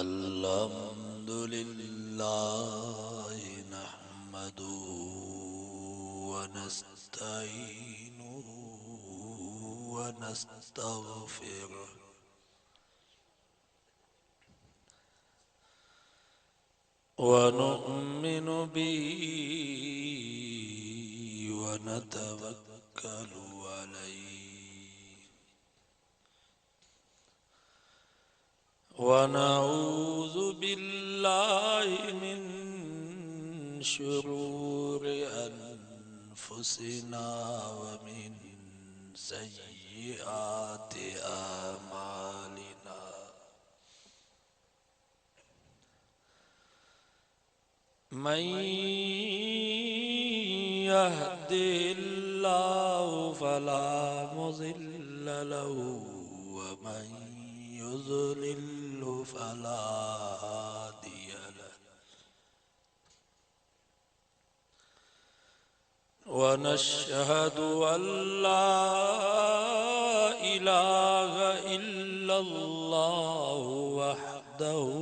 अल्हम्दुलिल्लाह नहमदुहु व नस्तईनुहु व नस्तगफिरुह व नु'मिनु बिही व नतवक्कलु अलैहि व नऊज़ु बिल्लाहि मिन शुरूरि अनफुसिना व मिन सय्यिआति आमालिना मन यहदिहिल्लाहु फला मुज़िल्ल लहु व मन युज़्लिल्हु फला हादिय लहु व नशहदु अल्ला इलाहा इल्लल्लाहु वहदहु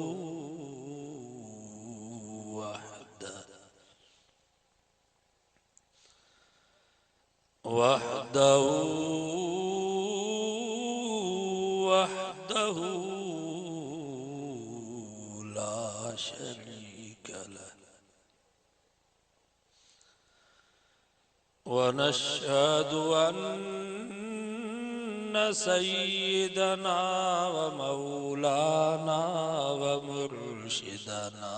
वहदहु ला शरीक लहु व नशहदु अन्न सय्यिदना व मौलाना व मुर्शिदना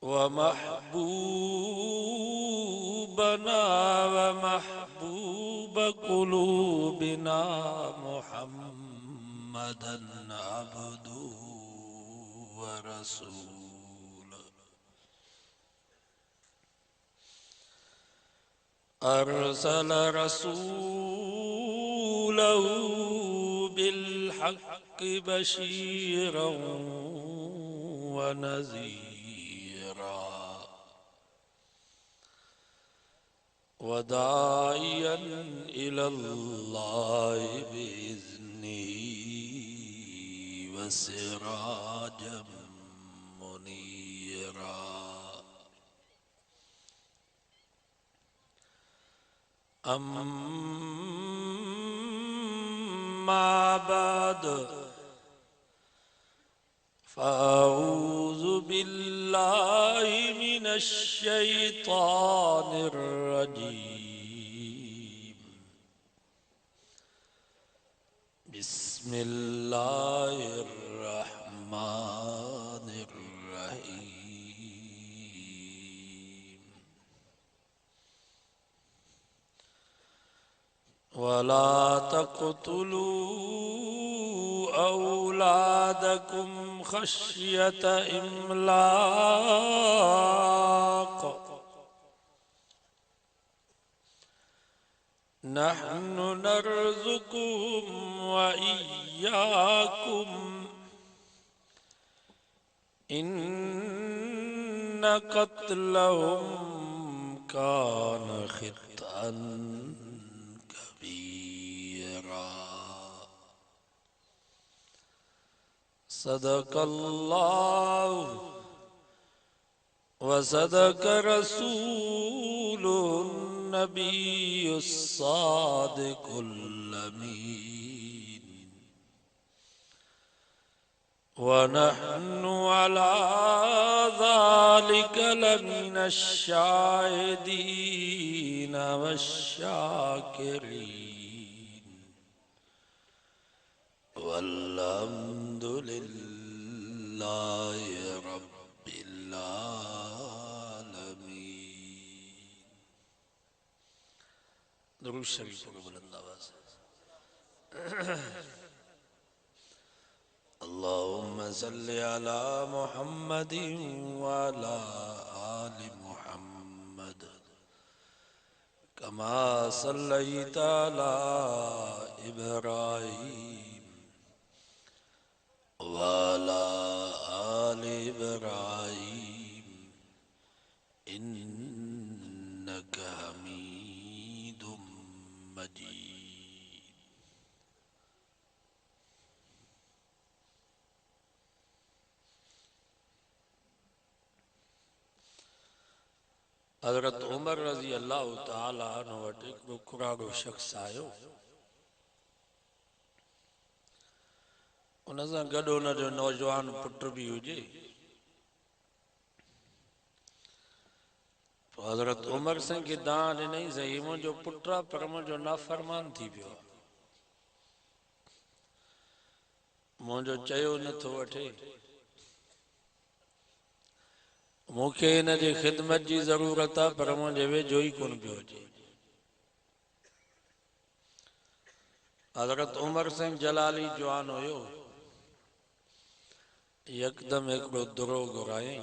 व महबूबना व महबूब कुलूबिना मुहम्मदन अब्दुहु व रसूलुहु अरसल रसूलहु बिलहक्कि बशीरन व नज़ीरा वदाइयन इलल्लाहि बिइज़्निही व सिराजम मुनीरा अम्मा बाद फ़अऊज़ु बिल्लाहि मिनश शैतानिर रजीम बिस्मिल्लाहिर रहमानिर रहीम वला तक़्तुलू औलादकुम खश्यत इम्लाक़ नहनु नर्ज़ुकुहुम व इय्याकुम इन्न क़त्लहुम कान ख़ित्अन कबीरा सदक़ल्लाहु व सदक़ रसूलुहुन नबियुस सादिक़ुल अमीन व नहनु अला ज़ालिका लमिनश शाहिदीन वश्शाकिरीन वल्हम्दुलिल्लाहि रब्बिल आलमीन। दुरूद शरीफ को बुलंद आवाज़ से अल्लाहुम्मा सल्लि अला मुहम्मदिन व अला आलि मुहम्मद कमा सल्लैता अला इब्राहीम व अला आलि इब्राहीम इन्नका हमीदुम मजीद। हज़रत उमर रज़ी अल्लाह ताला अन्हु वटि हिकिड़ो कुराड़ो शख़्स आयो। उन सां गॾु उन जो नौजवान पुटु बि हुजे। हज़रत उमर सिंह खे दां ॾिनई, सही मुंहिंजो पुटु आहे पर मुंहिंजो नाफ़रमान थी पियो आहे, मुंहिंजो चयो नथो वठे, मूंखे हिन जी ख़िदमत जी ज़रूरत आहे पर मुंहिंजे वेझो ई कोन पियो अचे। हज़रत उमर सिंह जलाली जवान हुयो, यकदम हिकिड़ो दुरो घुरायई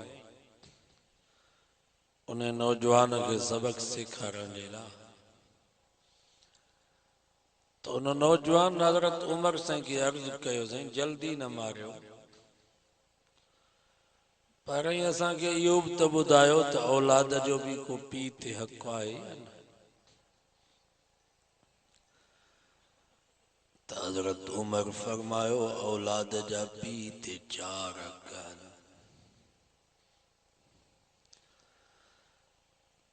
उन नौजवान खे सबक सेखारण जे लाइ। तो उन नौजवान हज़रत उमर सिंह खे अर्ज़ कयो, साईं जल्दी न मारियो, पर असांखे इहो बि त ॿुधायो त औलाद जो बि को पीउ ते हक़ आहे या न। त हज़रत उमर फरमायो, औलाद जा पीउ ते 4 हक़ आहिनि,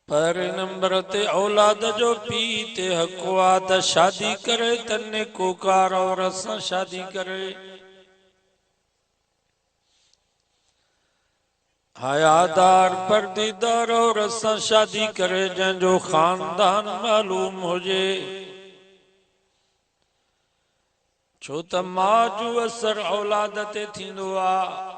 पहिरें नंबर ते औलाद जो पीउ ते हक़ आहे त शादी करे त नेकोकार औरत सां शादी करे, हयादार पर्दीदार औरत सां शादी करे जंहिंजो ख़ानदान मालूम हुजे, छो त मां जो असर औलाद ते थींदो आहे।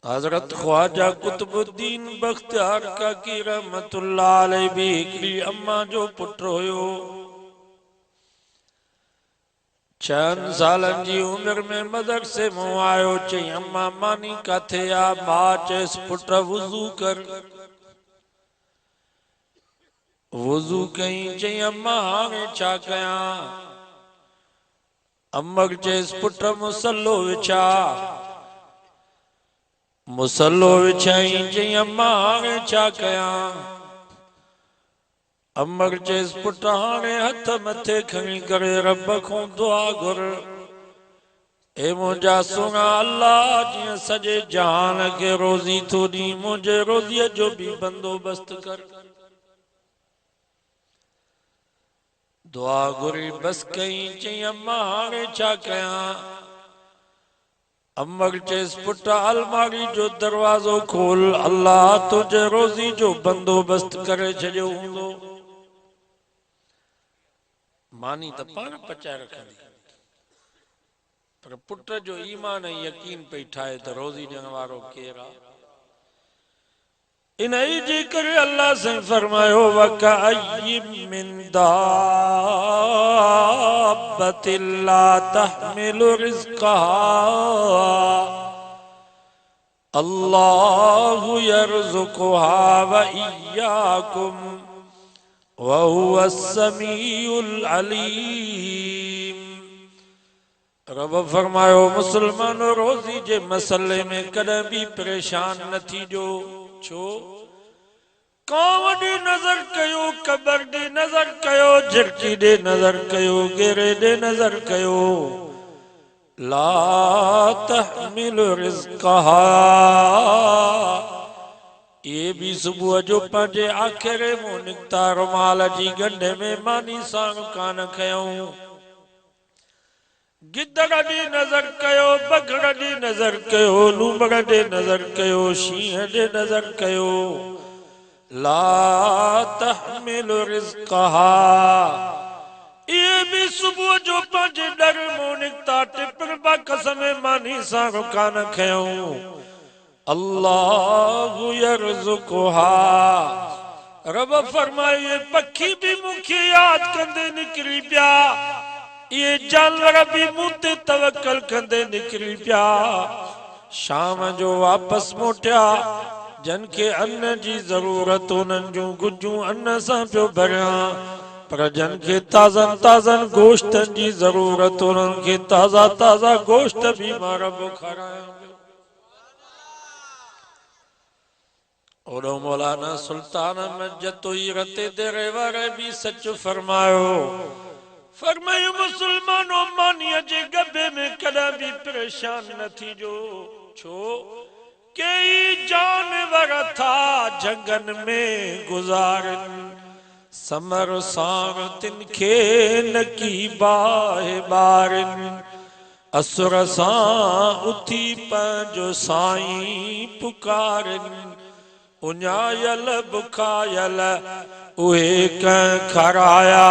हज़रत ख्वाजा कुतुबुद्दीन बख्तियार काकी रहमतुल्लाह अलैह भी हिकिड़ी अम्मा जो पुटु हुयो। 6 सालनि जी उमिरि में मदरसे मां आयो, चई अम्मा मानी काथे आ? मां चयसि पुट वुज़ू कर। वुज़ू कई, चई अम्मा हाणे छा कयां? अम्मा चयसि पुट मुसल्लो विछा। मुसल्लो विछाई, चई अम्मा हाणे छा कयां? अम्मा चयसि पुट हाणे हथ मथे खणी करे रब खां दुआ घुर, ए मुंहिंजा सुहिणा अल्लाह, जीअं सॼे जहान खे रोज़ी थो ॾी, मुंहिंजे रोज़ीअ जो बि बंदोबस्त कर। दुआ घुरी बस कई, चई अम्मा हाणे छा कयां? अम्मा चयसि पुट अलमारी जो दरवाज़ो खोल, अल्लाह तुझे रोज़ी जो बंदोबस्त करे छॾियो हूंदो। मानी त पाण पचाए रखंदी, पर पुट जो ईमान ऐं यकीन पई ठाहे त रोज़ी ॾियण वारो केरु आहे। इन जे करे अल्लाह से फरमायो, वकअय्यिम मिन दाब्बतिन ला तहमिलु रिज़्क़हा अल्लाहु यर्ज़ुकुहा व इय्याकुम व हुवस समीउल अलीम। रब फरमायो, मुसलमानो रोज़ी जे मसले में कॾहिं भी परेशान न थीजो। छो? कांव ॾे नज़र कयो, कबर ॾे नज़र कयो, झिरकी ॾे नज़र कयो, गेरे ॾे नज़र कयो, ला तहमिलु रिज़्क़हा, ये भी सुबुह जो पंहिंजे आख़िरे मूं निकिता रुमाल जी गंढे में मानी साण कान खयऊं। गिदड़ ॾे नज़र कयो, बघड़ ॾे नज़र कयो, लूमड़ ॾे नज़र कयो, शींहं ॾे नज़र कयो, ला तहमिलु रिज़्क़हा, ये भी सुबुह जो पंहिंजे डर मूं निकिता टिपण बाकस में मानी साण कान खयऊं। अल्लाहु यर्ज़ुकुहा, रब फरमाए पखी भी मूंखे यादि कंदे निकिरी पिया, ये जानवर भी मूं ते तवक्कल कंदे निकिरी पिया। शाम जो वापस मोटिया, जन के अन्न जी ज़रूरत उन्हनि जूं गुजूं अन्न सां पियो भरियां, पर जन के ताज़न ताज़न गोश्तनि जी ज़रूरत उन्हनि खे ताज़ा ताज़ा गोश्त भी मां रब खारायां। ओड़ो मौलाना सुल्तान मज्जतोई रते देरे वारे भी सच फरमायो, फरमायो मुसलमानो मानीअ जे गबे में कॾहिं भी परेशान न थीजो। छो? कई जानवर था जंगन में गुजारन समर सांग तिनखे नकी बाहे बारन असुर सां उथी पंहिंजो साईं पुकारन उञायल बुखायल उहे कंहिं खराया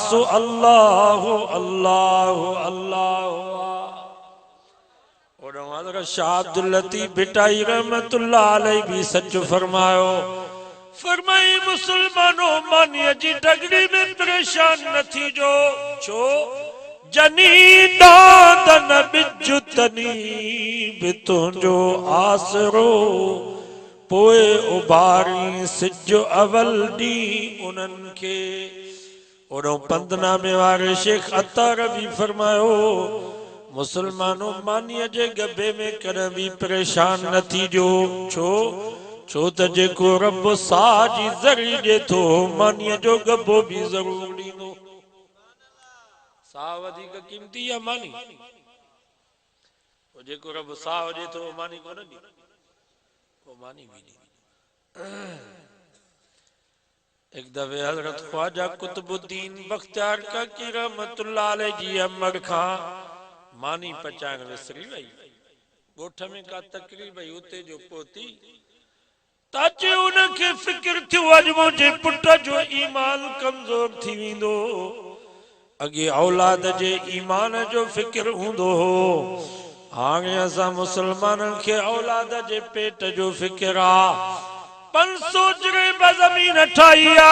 सो अल्लाह अल्लाह अल्लाह। और हज़रत शाह अब्दुल लतीफ भिटाई रहमतुल्लाह अलैह भी सच फरमायो, फरमाई मुसलमानों मानिया जी डगरी में परेशान न थी जो छो जनी दादन बिजु तनी भी तुझो आसरो पोए उबारी सिजो अवल डी उन्हनि खे। और पंदना में वारे शेख अतार भी फरमायो, मुसलमानों मानिया जे गबे में कर भी परेशान न थी जो छो छो त जेको रब साह जी ज़री ॾे थो मानिया जो गबो भी ज़रूर ॾींदो। साह वधीक कीमती आहे मानी, जेको रब साह ॾे थो मानी कोन ॾींदो, वो मानी भी ॾींदो। एक दफे हजरत ख्वाजा कुतुबुद्दीन बख्तियार काकी रहमतुल्लाह अलैह जी अमर खां मानी पचाइण विसरी वई। ॻोठ में का तकलीफ़ हुई उते जो पहुती ताचे उनखे फिक्र थियो अॼु मुंहिंजे पुट जो ईमान कमज़ोर थी वेंदो। अॻे औलाद जे ईमान जो फिक्र हूंदो हो, हाणे असां मुसलमाननि खे औलाद जे पेट जो फिक्र आ। 500 जरेब ज़मीन ठाही आ,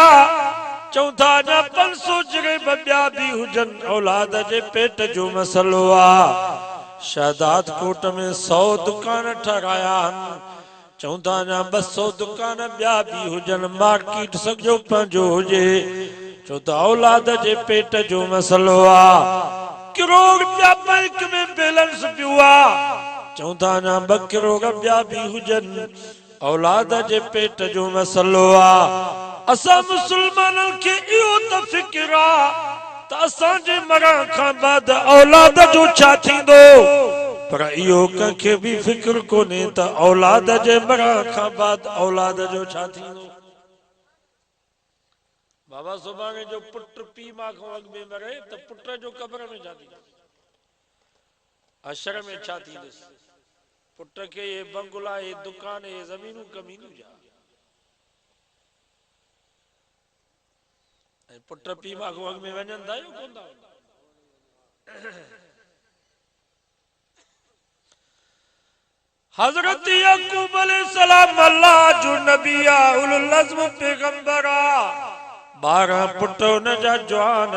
चऊं था अञा 500 जरेब ॿिया बि हुजनि, औलाद जे पेट जो मसलो आ। शहदाद कोट में 100 दुकान ठाराया आहिनि, चऊं था अञा 200 दुकान ॿिया बि हुजनि, मार्केट सॼो पंहिंजो हुजे, चऊं था औलाद जे पेट जो मसलो आ। करोड़ रुपया बैंक में बैलेंस पियो आ, चऊं था अञा 2 करोड़ ॿिया बि हुजनि, औलाद जे पेट जो मसलो आ। असां मुसलमाननि खे इहो त फिक्र आ त असांजे मरण खां बाद औलाद जो छा थींदो, पर इहो कंहिंखे बि फिक्र कोन्हे त औलाद जे मरण खां बाद औलाद जो छा थींदो। बाबा सुभाणे जो पुट पीउ मां खां अॻु में मरे त पुट जो क़ब्र में छा थींदो, हशर में छा थींदुसि। पुट खे ये बंगला ये दुकान ये ज़मीनूं कमीनूं जा, पुट पीउ मां खां अॻु में वञनि था यो कोन था। हजरत याकूब अलैहिस्सलाम अल्लाह जो नबी आ, उलुल अज़्म पैगंबर आ। 12 पुट उन जा जवान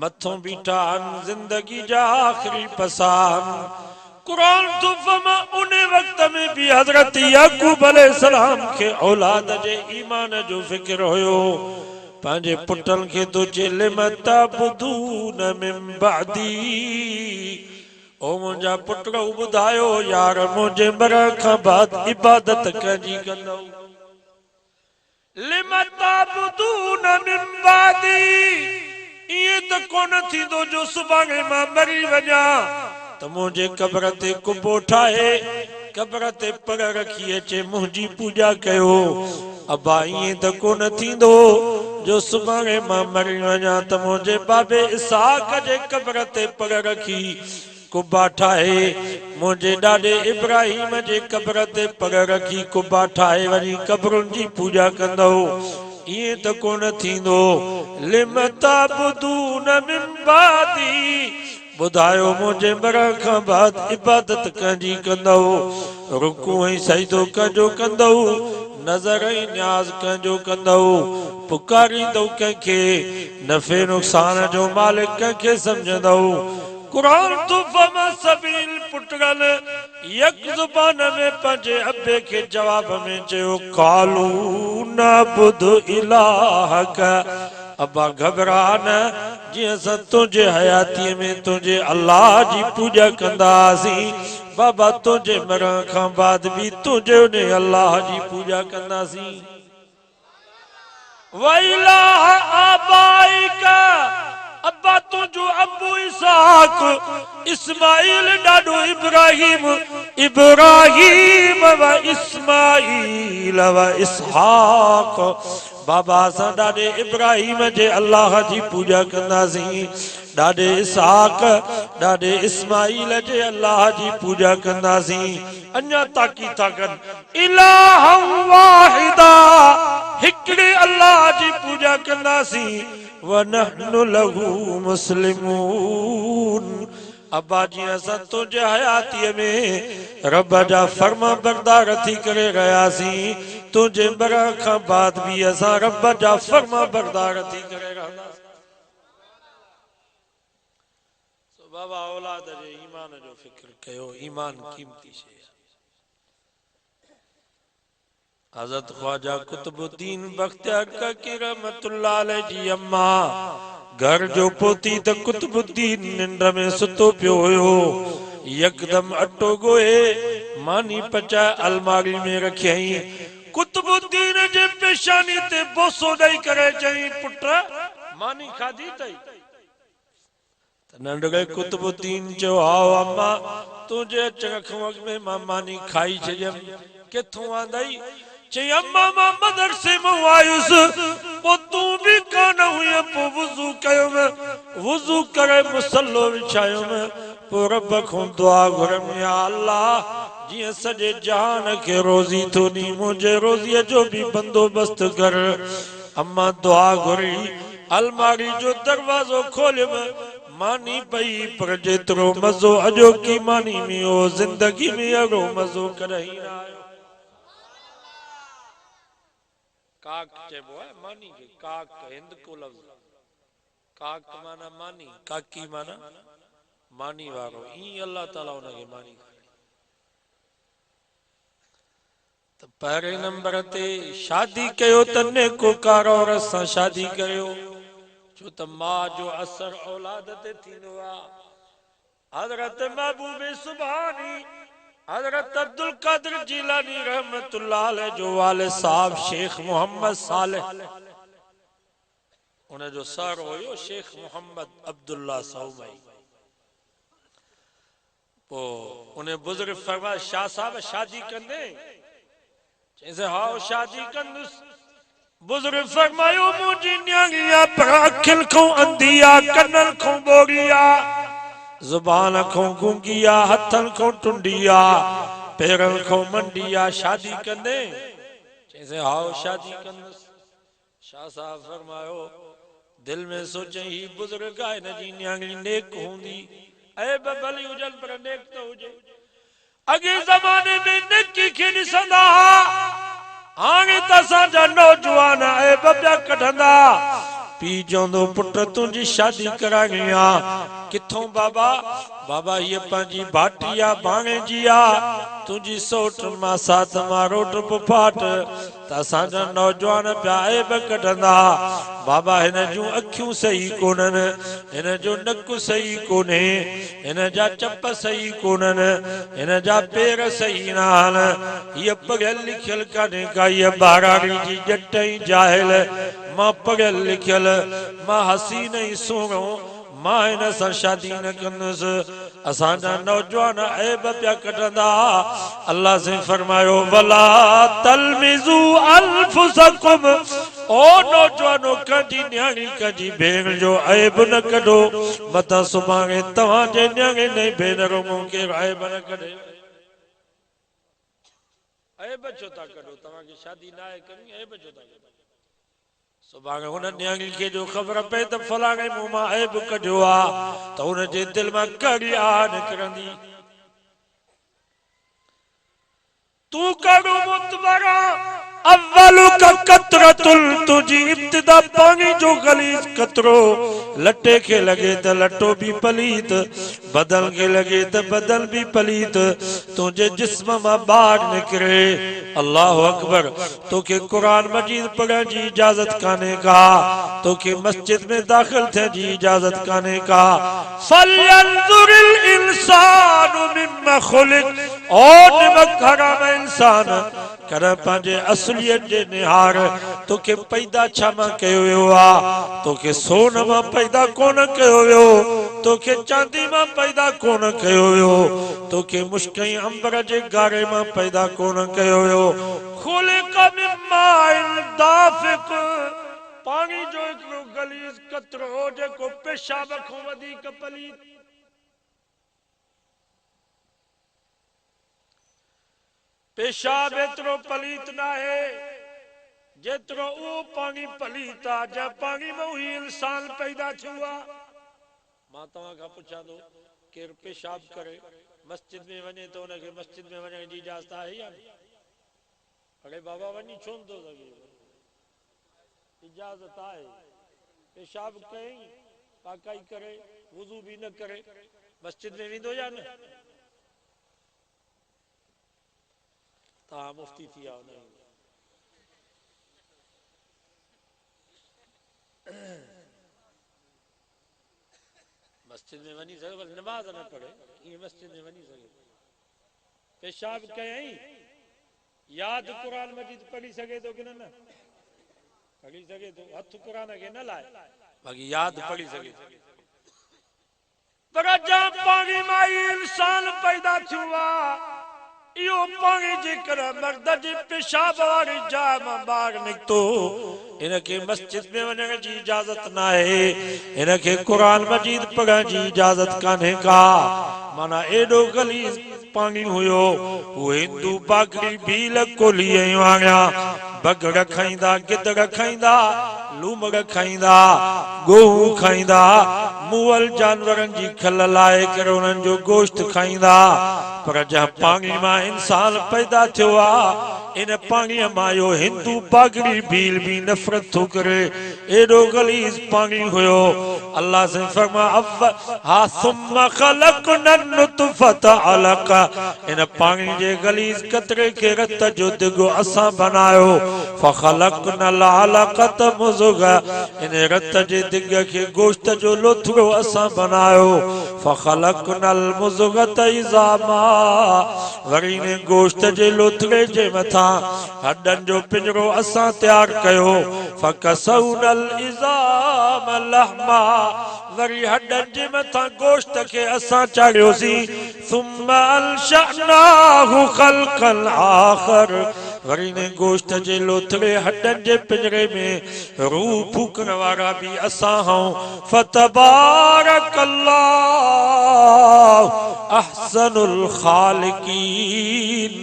मथों बीठा आहिनि, जिंदगी जा आखिरी पसान। कुरान तो फरमा उन वक्त में भी हजरत याकूब अलैहिस्सलाम के औलाद जे ईमान जो फिक्र हुयो। पंहिंजे पुटन खे तो चेले मता बुदून मिन बादी, ओ मुंहिंजा पुट ॿुधायो यार मुंहिंजे मरण खां बाद इबादत कंहिंजी कंदो। लिमता बुदून मिन बादी, इहे त कोन थींदो जो सुभाणे मां मरी वञा त मुंहिंजे कब्र ते कुबो ठाहे कब्र ते पर रखी अचे मुंहिंजी पूजा कयो। अबा ईअं त कोन थींदो जो सुभाणे मां मरी वञा त मुंहिंजे बाबे इसहाक जे कब्र ते पर रखी कुबा ठाहे, मुंहिंजे ॾाॾे इब्राहिम जे कब्र ते पर रखी कुबा ठाहे वञी कब्रुनि जी पूजा कंदो। ईअं त कोन थींदो। लिमता बुदून मिन बादी, ॿुधायो मुंहिंजे मरण खां बाद इबादत कंहिंजी कंदो, रुकू ऐं सजदो कंहिंजो कंदो, नज़र ऐं न्याज़ कंहिंजो कंदो, पुकारींदो कंहिंखे, नफ़े नुक़सान जो मालिक कंहिंखे सम्झंदो। कुरान तो फरमा सभील पुटगल यक ज़ुबान में पंहिंजे अबे के जवाब में चयो कालू नअबुद इलाहक, अबा घबरा न, जीअं असां तुंहिंजे हयातीअ में तुंहिंजे अल्लाह जी पूजा कंदासीं, बाबा तुंहिंजे मरण खां बाद भी तुंहिंजे उन अल्लाह जी पूजा कंदासीं। व इलाह आबाइका, अब्बा तुंहिंजो अबू इसहाक इस्माइल ॾाॾो इब्राहिम इब्राहीम व इस्माईल व इसहाक। बाबा असां ॾाढे इब्राहीम जे अल्लाह जी पूजा कंदासीं, ॾाढे इसहाक ॾाढे इस्माईल जे अल्लाह जी पूजा कंदासीं। अञा ताक़ीद था कनि इलाहम वाहिदा, हिकिड़े अल्लाह जी पूजा कंदासीं। व नहनु लहू मुस्लिमून। अब्बा जी असां तुंहिंजे हयातीअ में रब जा फर्मा बरदार थी करे रहियासीं, तुंहिंजे मरण खां बाद भी असां रब जा फर्मा बरदार थी करे रहंदासीं। बाबा औलाद जे ईमान जो फिक्र कयो, ईमान कीमती शइ। हज़रत ख्वाजा कुतुबुद्दीन बख्तियार काकी रहमतुल्लाह अलैह जी अम्मा घर जो पोती त कुतुबुद्दीन निंड में सुतो पियो हुयो। यकदम अटो गोए मानी पचाए अलमारी में रखियई। कुतुबुद्दीन जे पेशानी ते बोसो ॾेई करे चई, पुट मानी खाधी तई? नंढड़े कुतुबुद्दीन चयो, हाओ अम्मा, तुंहिंजे अचण खां अॻु में मां मानी खाई छॾियमि। किथों आंदई? चई, अम्मा मां मदरसे मां आयुसि, पोइ तूं बि कान हुई, पोइ वुज़ू कयुमि, वुज़ू करे मुसल्लो विछायुमि, पोइ रब खां दुआ घुरमि, या अल्लाह जीअं सॼे जहान खे रोज़ी थो ॾी, मुंहिंजे रोज़ीअ जो बि बंदोबस्त कर। अम्मा दुआ घुरी, अलमारी जो दरवाज़ो खोलियमि, मानी पई, पर जेतिरो मज़ो अॼोकी मानी में हो ज़िंदगी में अहिड़ो मज़ो कॾहिं न आयो। काक चइबो आहे मानी खे, काक हिंद को लफ़्ज़, काक माना मानी, काकी माना मानी वारो। ई अल्लाह ताला उनखे मानी करे। त पहिरें नंबर ते शादी कयो त नेकोकार औरत सां शादी कयो, छो त मां जो असर औलाद ते थींदो आहे। हज़रत महबूब सुभानी हज़रत अब्दुल कादिर जीलानी रहमतुल्लाह अलैह जो वाले साहब शेख मोहम्मद सालेह, उन जो सर हुयो शेख मोहम्मद अब्दुल्ला सौमई। पो उन्हें बुजुर्ग फरमाया, शाह साहब शादी कंदे? जैसे हाओ शादी कंदुसि। बुजुर्ग फरमायो, मुंहिंजी न्याणीअ पर अखियुनि खां अंधी आहे, कननि खां ॿोड़ी आहे, ज़ुबान खां गूंगी आहे, हथनि खां टुंडी आहे, पेरनि खां मंडी आहे, शादी कंदे? चइसे हाओ शादी कंदुसि। शाह साहब फरमायो, दिल में सोचे ही बुजुर्ग आहे, हिन जी न्याणी नेक हूंदी, ऐब भली हुजनि पर नेक त हुजे। अॻे ज़माने में नेकी खे ॾिसंदा हुआ, हाणे त असांजा नौजवान ऐब पिया कढंदा। पीउ चवंदो, पुट तुंहिंजी शादी कराइणी आहे। किथों बाबा? बाबा हीअ पंहिंजी भाटी आहे, भाणे जी आहे, तुंहिंजी सौट मां साथ मां रोट पुफाट। त असांजा नौजवान पिया ऐब कढंदा, बाबा हिन जूं अखियूं सही कोन्हनि, हिन जो नक सही कोन्हे, हिन जा चप सही कोन्हनि, हिन जा पेर सही न आहिनि, हीअ पढ़ियल लिखियल कान्हे का, हीअ ॿाराड़ी जी ॼट ई जाहिल, मां पढ़ियल लिखियल, मां हसीन ई सुहिणो, मां हिन सां शादी न कंदुसि। असांजा नौजवान ऐब पिया कढंदा। अल्लाह से फरमायो, वला तलमिज़ू अनफुसकुम, ओ नौजवानो कंहिंजी न्याणी कंहिंजी भेण जो ऐब न कढो, मतां सुभाणे तव्हांजे न्याणे ने भेनरो मूं केरु ऐब न कढे। ऐब छो था कढो? तव्हांखे शादी न आहे करणी, ऐब छो था कढो? सुभाणे हुन न्याणी खे जो ख़बर पए त फलाणे मुंहुं मां ऐब कढियो आहे, त हुनजे दिलि मां कड़ी आहे निकिरंदी। तू कड़ो मुतबरा अव्वलु का कतरतुल, तुझी इब्तिदा पानी जो गलीज कतरो, लटे के लगे तो लटो भी पलीत, बदल के लगे तो बदल भी पलीत, तुझे जिस्म में बाहर निकले। अल्लाह अकबर। तो के कुरान मजीद पढ़ने की इजाजत काने का, तो के मस्जिद में दाखिल थे जी इजाजत काने का। फलयंजुरिल इंसानु मिम्मा खुलिक, और निमक हराम इंसान कर पंहिंजे असलियत जे निहार तोखे पैदा छा मां कयो वियो आहे तोखे सोन मां पैदा कोन कयो वियो तोखे चांदी मां पैदा कोन कयो वियो तोखे मुश्कई अंबर जे गारे मां पैदा कोन कयो वियो खुलिक मिन माइन दाफिक पानी जो हिकिड़ो गलीज़ कतरो जेको पेशाब खां वधीक पलीत पेशाब एतिरो पलीत न आहे जेतिरो उहो पानी पलीत आहे जंहिं पानी में ही इंसान पैदा थियो आहे मां तव्हां खां पुछां थो केरु पेशाब करे मस्जिद में वञे तो उनखे मस्जिद में वञण जी इजाज़त आहे या न अरे बाबा वञी छो नथो सघे इजाज़त आहे पेशाब कई पाकाई करे वुज़ू भी न करे मस्जिद में वेंदो या न तव्हां मुफ्ती थी विया न मस्जिद में वञी सघे पर नमाज़ न पढ़े ईअं मस्जिद में वञी सघे पेशाब कयई याद कुरान मजीद पढ़ी सघे थो कि न पढ़ी सघे थो हथ कुरान खे न लाए बाक़ी याद पढ़ी सघे थो पर जहाँ पानी मां इंसान पैदा थियो आहे इहो पानी जेकर मर्द जे पेशाब वारी जाइ मां ॿाहिरि निकितो इनखे मस्जिद में वञण जी इजाज़त न आहे इनखे कुरान मजीद पढ़ण जी इजाज़त कान्हे का माना एॾो गलीज़ पानी हुयो वो हिंदू बागड़ी भील कोली आया बगड़ खाईंदा गिदड़ खाईंदा लूमड़ खाईंदा गोहू खाईंदा मुअल जानवरनि जी खल लाए करे उन्हनि जो गोश्त खाईंदा पर जहाँ पानी मां इंसान पैदा थियो आहे इन पानीअ मां इहो हिंदू बागड़ी भील भी नफ़रत थो करे एॾो गलीज़ पानी हुयो अल्लाह से फरमा हा सुम्मा खलक़ना नुतफत अलक़ इन पानी जे गलीज़ कतरे के रत जो दिगो असां बनायो फखलक़ना अलक़त मुज़ग़ इन रत जे दिग के गोश्त जो लोथड़ो असां बनायो फखलक़ना मुज़ग़त इज़ामा वरी ने गोश्त जे लोथड़े जे मथा हड्डन जो पिंजरो असां तैयार कयो फकसौनल इज़ाम लहमा वरी हड्डन जे मथा गोश्त के असां चाढ़ियोसी सुम्मा अंशअनाहु खल्क़न आखर वरी ने गोश्त जे लोथड़े हड्डन जे पिंजरे में रूह फूकण वारा भी असां हूं फतबारकल्लाह अहसनुल खालिकीन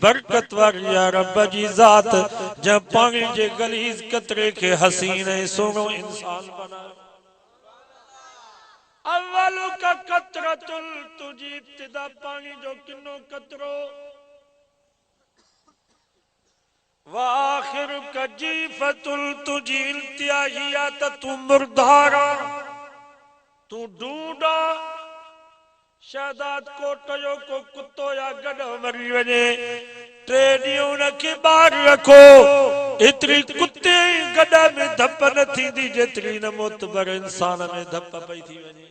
बरकत वारी रब जी जात जब पानी जे गलीज़ कतरे के हसीन सोनो इंसान बनायो अव्वलु का कतरतुल तुझी इब्तिदा पानी जो किन्नो कतरो वाखिर का जीफतुल तुझी इंतिहाइया तू मुर्दारा तू ढूंढा शादात कोट जो को कुत्तो या गड मरी वने टे ॾींहं उनखे ॿाहिरि रखो एतिरी कुत्ते गड में धप न थींदी जेतिरी न मोतबर इंसान में धप पई थी वञे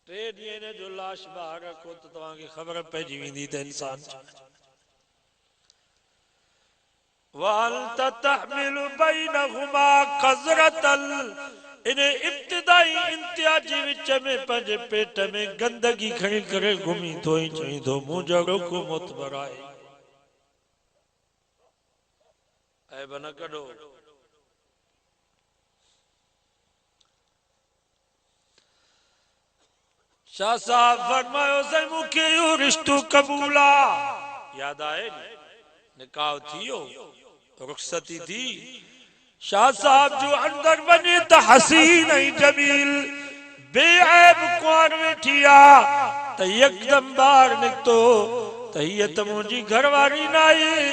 टे ॾींहं इन जो लाश ॿाहिरि रखो त तव्हांखे ख़बर पइजी वेंदी त इंसान वअंत तहमिलु बैनहुमा क़ज़रतल इन इब्तिदाई इंतिहा जे विच में पंहिंजे पेट में गंदगी खणी करे घुमी थो ई चई थो मूं जहिड़ो को मोतबर आहे ऐब न कढो शाह साहब फरमायो से मूंखे इहो रिश्तो क़बूल आहे यादि आहे निकाह थियो रुख़सती थी शाह साहब जो अंदर वञे त हसीन ऐं जमील बेऐब कुंवर वेठी आहे त यकदम ॿाहिरि निकितो त हीअ त मुंहिंजी घरवारी न आहे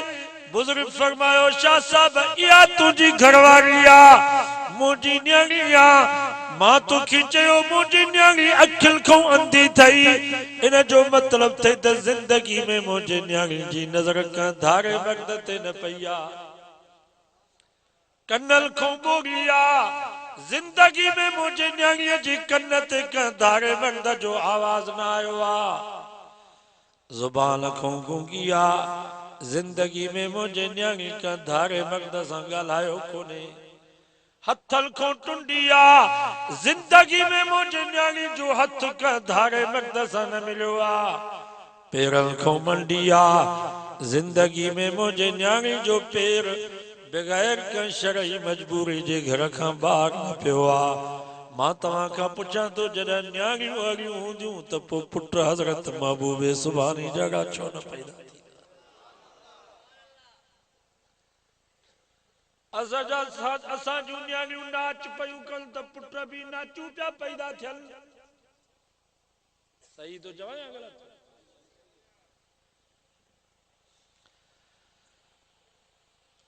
बुज़ुर्ग फरमायो शाह साहब इहा तुंहिंजी घरवारी आहे मुंहिंजी न्याणी आहे मां तोखे चयो मुंहिंजी न्याणी अखियुनि खां अंधी थई इन जो मतिलब थे त ज़िंदगी में मुंहिंजे न्याणी जी नज़र का धारे मर्द ते न पई आहे कन्नल खां ॿोड़ी आहे जिंदगी में मुंहिंजे न्याणीअ जी कन ते कंहिं धारे मर्द जो आवाज़ न आयो आहे ज़ुबान खां गूंगी आहे जिंदगी में मुझे न्याणी का धारे मर्द सां ॻाल्हायो कोने हथल को टुंडिया जिंदगी में मुझे न्याणी जो हथ का धारे मर्द सां न मिलियो आ पेरन को मंडिया जिंदगी में मुझे न्याणी जो पेर बगैर का शरई मजबूरी जे घर का बाहर न पियो आ मां तव्हां खां पुछां तो जॾहिं न्याणियूं अॻियूं हूंदियूं त पोइ पुट हज़रत महबूबे सुभानी जगह छो न पैदा थी असां जूं न्याणियूं नाच पयूं कनि त पुट बि नाचूं पिया पैदा थियनि सही तो चवां या ग़लति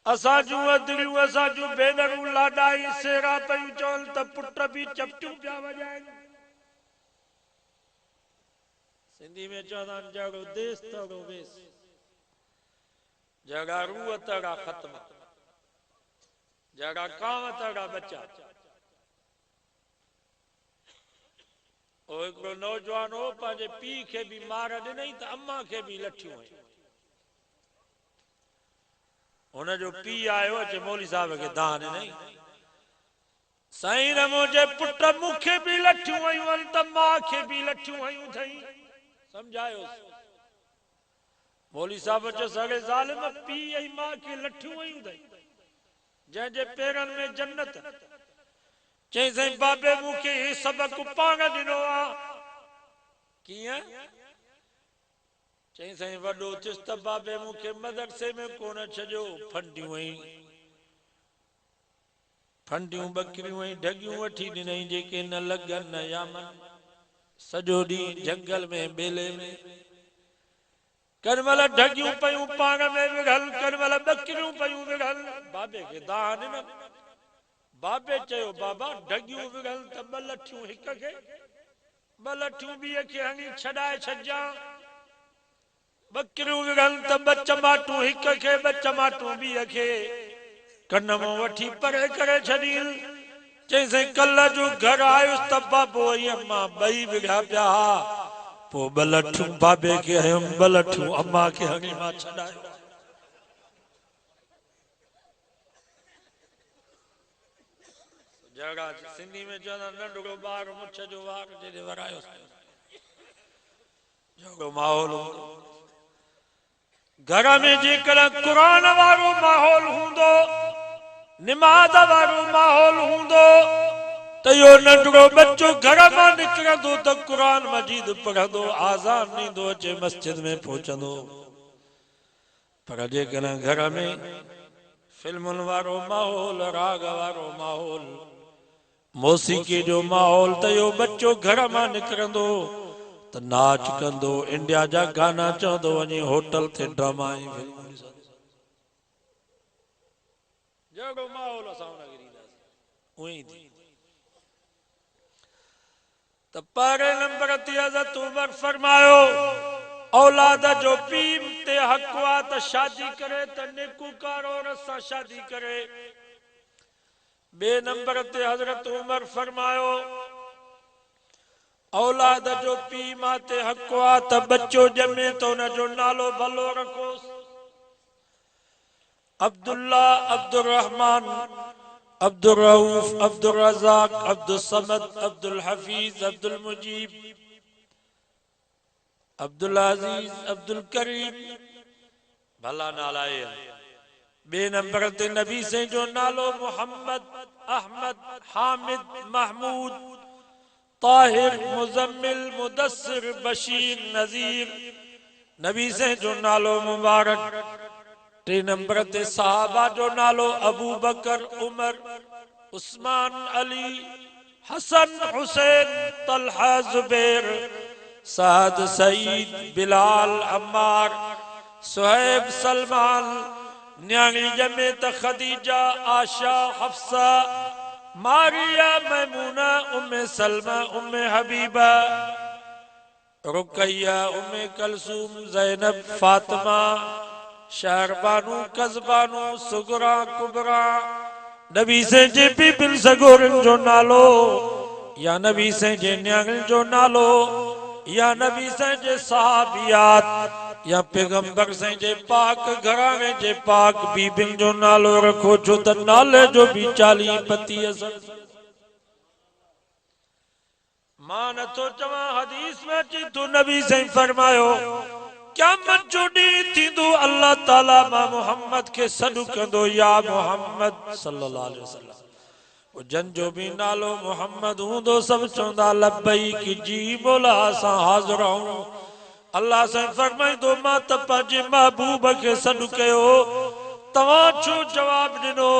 असां जूं अदड़ियूं असां जूं भेनरूं लाॾाई सेरा पयूं चवनि त पुट बि चपटियूं पिया वॼाइनि सिंधी में चवंदा आहिनि जहिड़ो देश तहिड़ो वेस जहिड़ा रूह तहिड़ा ख़त्म जहिड़ा कांव तहिड़ा बचा हिकिड़ो नौजवान हो पंहिंजे पीउ खे बि मार ॾिनई त अम्मा खे बि लठियूं हुयूं हुन जो पीउ आयो अचे मौली साहब खे दान ॾिनई साईं न मुंहिंजे पुट मूंखे बि लठियूं हयूं आहिनि त मां खे बि लठियूं हयूं अथई समझायोसि मौली साहब चयो सॻे ज़ालिम पीउ ऐं मां खे लठियूं हयूं अथई जंहिंजे पेरनि में जन्नत चई साईं बाबे मूंखे ही सबक पाण ॾिनो आहे कीअं चई साईं वॾो थियुसि त बाबे मूंखे मदरसे में कोन छॾियो फंडियूं बकरियूं ऐं ढगियूं वठी ॾिनई जेके न लॻनि न यामन सॼो ॾींहुं जंगल में बेले में कॾहिं महिल ढगियूं पयूं पाण में विढ़ल कॾहिं महिल बकरियूं पयूं विढ़ल बाबे खे दान ॾिननि बाबे चयो बाबा ढगियूं विढ़ल त ॿ लठियूं हिक खे ॿ लठियूं ॿिए खे हणी छॾाए छॾिजां बकरियूं विढ़ल त ॿ चमाटूं हिक खे ॿ चमाटूं ॿिए खे कन मां वठी परे करे छॾी चई साईं कल्ह जो घर आयुसि त बाबो ऐं अम्मा ॿई विढ़ा पिया पोइ ॿ लठियूं बाबे खे हयुमि ॿ लठियूं अम्मा खे हणी मां छॾायो जड़ा सिंधी में चवंदा नंढड़ो ॿार मुछ जो वार जॾहिं वरायो जहिड़ो माहौल घर में जेकॾहिं क़ुरान वारो माहौल हूंदो निमाज़ वारो माहौल हूंदो त इहो नंढड़ो बच्चो घर मां निकिरंदो त क़ुरान मजीद पढ़ंदो आज़ान ॾींदो अचे मस्जिद में पहुचंदो पर जेकॾहिं घर में फिल्मुनि वारो माहौल राग वारो माहौल मौसीक़ी जो माहौल त इहो बच्चो घर मां निकिरंदो त नाच कंदो इंडिया जा गाना चवंदो वञी होटल ते ड्रामा जहिड़ो माहौल असां हुनखे ॾींदासीं उहे ई थी त पहिरें नंबर ते हज़रत उमर फरमायो औलाद जो पीउ ते हक़ आहे त शादी करे त नेकूकार औरत सां शादी करे बे नंबर ते हज़रत उमर फरमायो औलाद जो पीउ मां ते हक़ आहे त बच्चो ॼमे त हुन जो नालो भलो रखोसि अब्दुल्ला अब्दुल रहमान अब्दुल रऊफ अब्दुल रज़ाक अब्दुल समद अब्दुल हफीज अब्दुल मुजीब अब्दुल अजीज अब्दुल करीम भला नाला बे नंबर ते नबी से जो नालो मोहम्मद अहमद हामिद महमूद ताहिर मुजम्मिल मुदस्सिर बशीर नजीर नबी से जो नालो मुबारक टे नंबर ते सहाबा जो नालो अबू बकर उमर उस्मान अली हसन हुसैन तलहा जुबैर साद सईद बिलाल अम्मार सुहैब सलमान न्याणी जमे त खदीजा आशा हफ्सा मारिया मैमूना उम्मे सलमा उम्मे हबीबा रुकैया उम्मे कलसूम ज़ैनब फातिमा शहरबानू कज़बानू सुगरा कुबरा नबी से जे बीबिन सगोरन जो नालो या नबी से जे न्याणियुनि जो नालो या नबी से जे सहाबियात या पैगंबर से जे पाक घराने जे पाक बीबिन जो नालो रखो छो त नाले जो भी 40 पति असर मां नथो चवां हदीस में अची तो नबी से फरमायो क़यामत जो ॾींहुं थींदो अल्लाह ताला मां मोहम्मद के सॾु कंदो या मोहम्मद सल्लल्लाहु अलैहि वसल्लम जन जो भी नालो मोहम्मद हूंदो सब चवंदा लब्बैक जी मौला असां हाज़िर आहियूं अल्लाह से फरमाइंदो मां त पंहिंजे महबूब के सॾु कयो तव्हां छो जवाब ॾिनो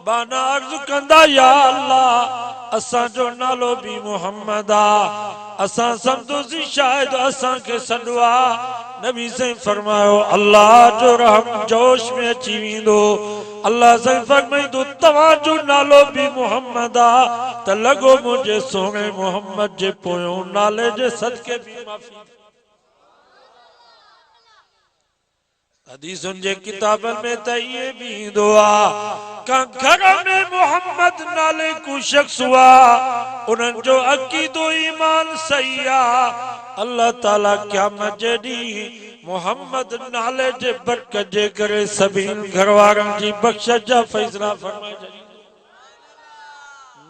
बाना अर्ज़ कंदा या अल्लाह असां जो नालो भी मोहम्मद आ असां समझोसी शायद असां के सॾु आ नबी से फरमायो अल्लाह जो रहम जोश में अची वेंदो अल्लाह से फरमाइंदो तव्हां जो नालो भी मोहम्मद आ त लॻो मुंहिंजे सोणे मोहम्मद जे पोयों नाले जे सदके भी माफ़ी हदीसुन जे किताबन में त ये भी ईंदो आ का घर में मोहम्मद नाले को शख्स हुआ उन्हनि जो अकीदो ईमान सही आ अल्लाह ताला क़यामत जे ॾींहुं मोहम्मद नाले जे बरकत जे करे सभिनी घर वारनि जी बख़्शिश जा फैसला फरमाए छॾींदो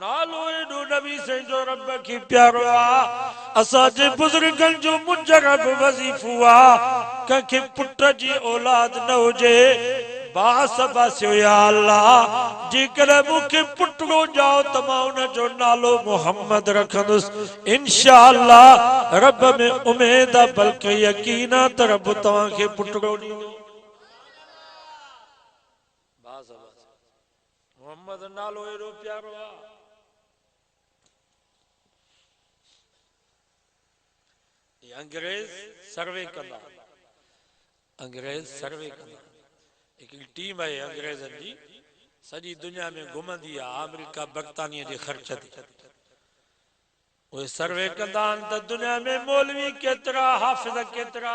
नालो एडो नबी से जो रब की प्यारो आ असा जे बुजुर्गन जो मुजरब वजीफो आ कंखे पुट जी औलाद न होजे बासबासियो या अल्लाह जेकर मुखे पुटरो जाओ त मां उन जो नालो मोहम्मद रखंदुस इंशाअल्लाह रब में उम्मीद आ बल्कि यकीन आ त रब तवां के पुटरो ॾींदो बासबास मोहम्मद नालो एडो प्यारो आ अंग्रेज सर्वे कंदा अंग्रेज सर्वे कंदा एक टीम है अंग्रेजन जी सजी दुनिया में घुमंदी आहे अमेरिका बर्तानिया जे खर्च ते वो सर्वे कंदा त दुनिया में मौलवी केतरा हाफिज केतरा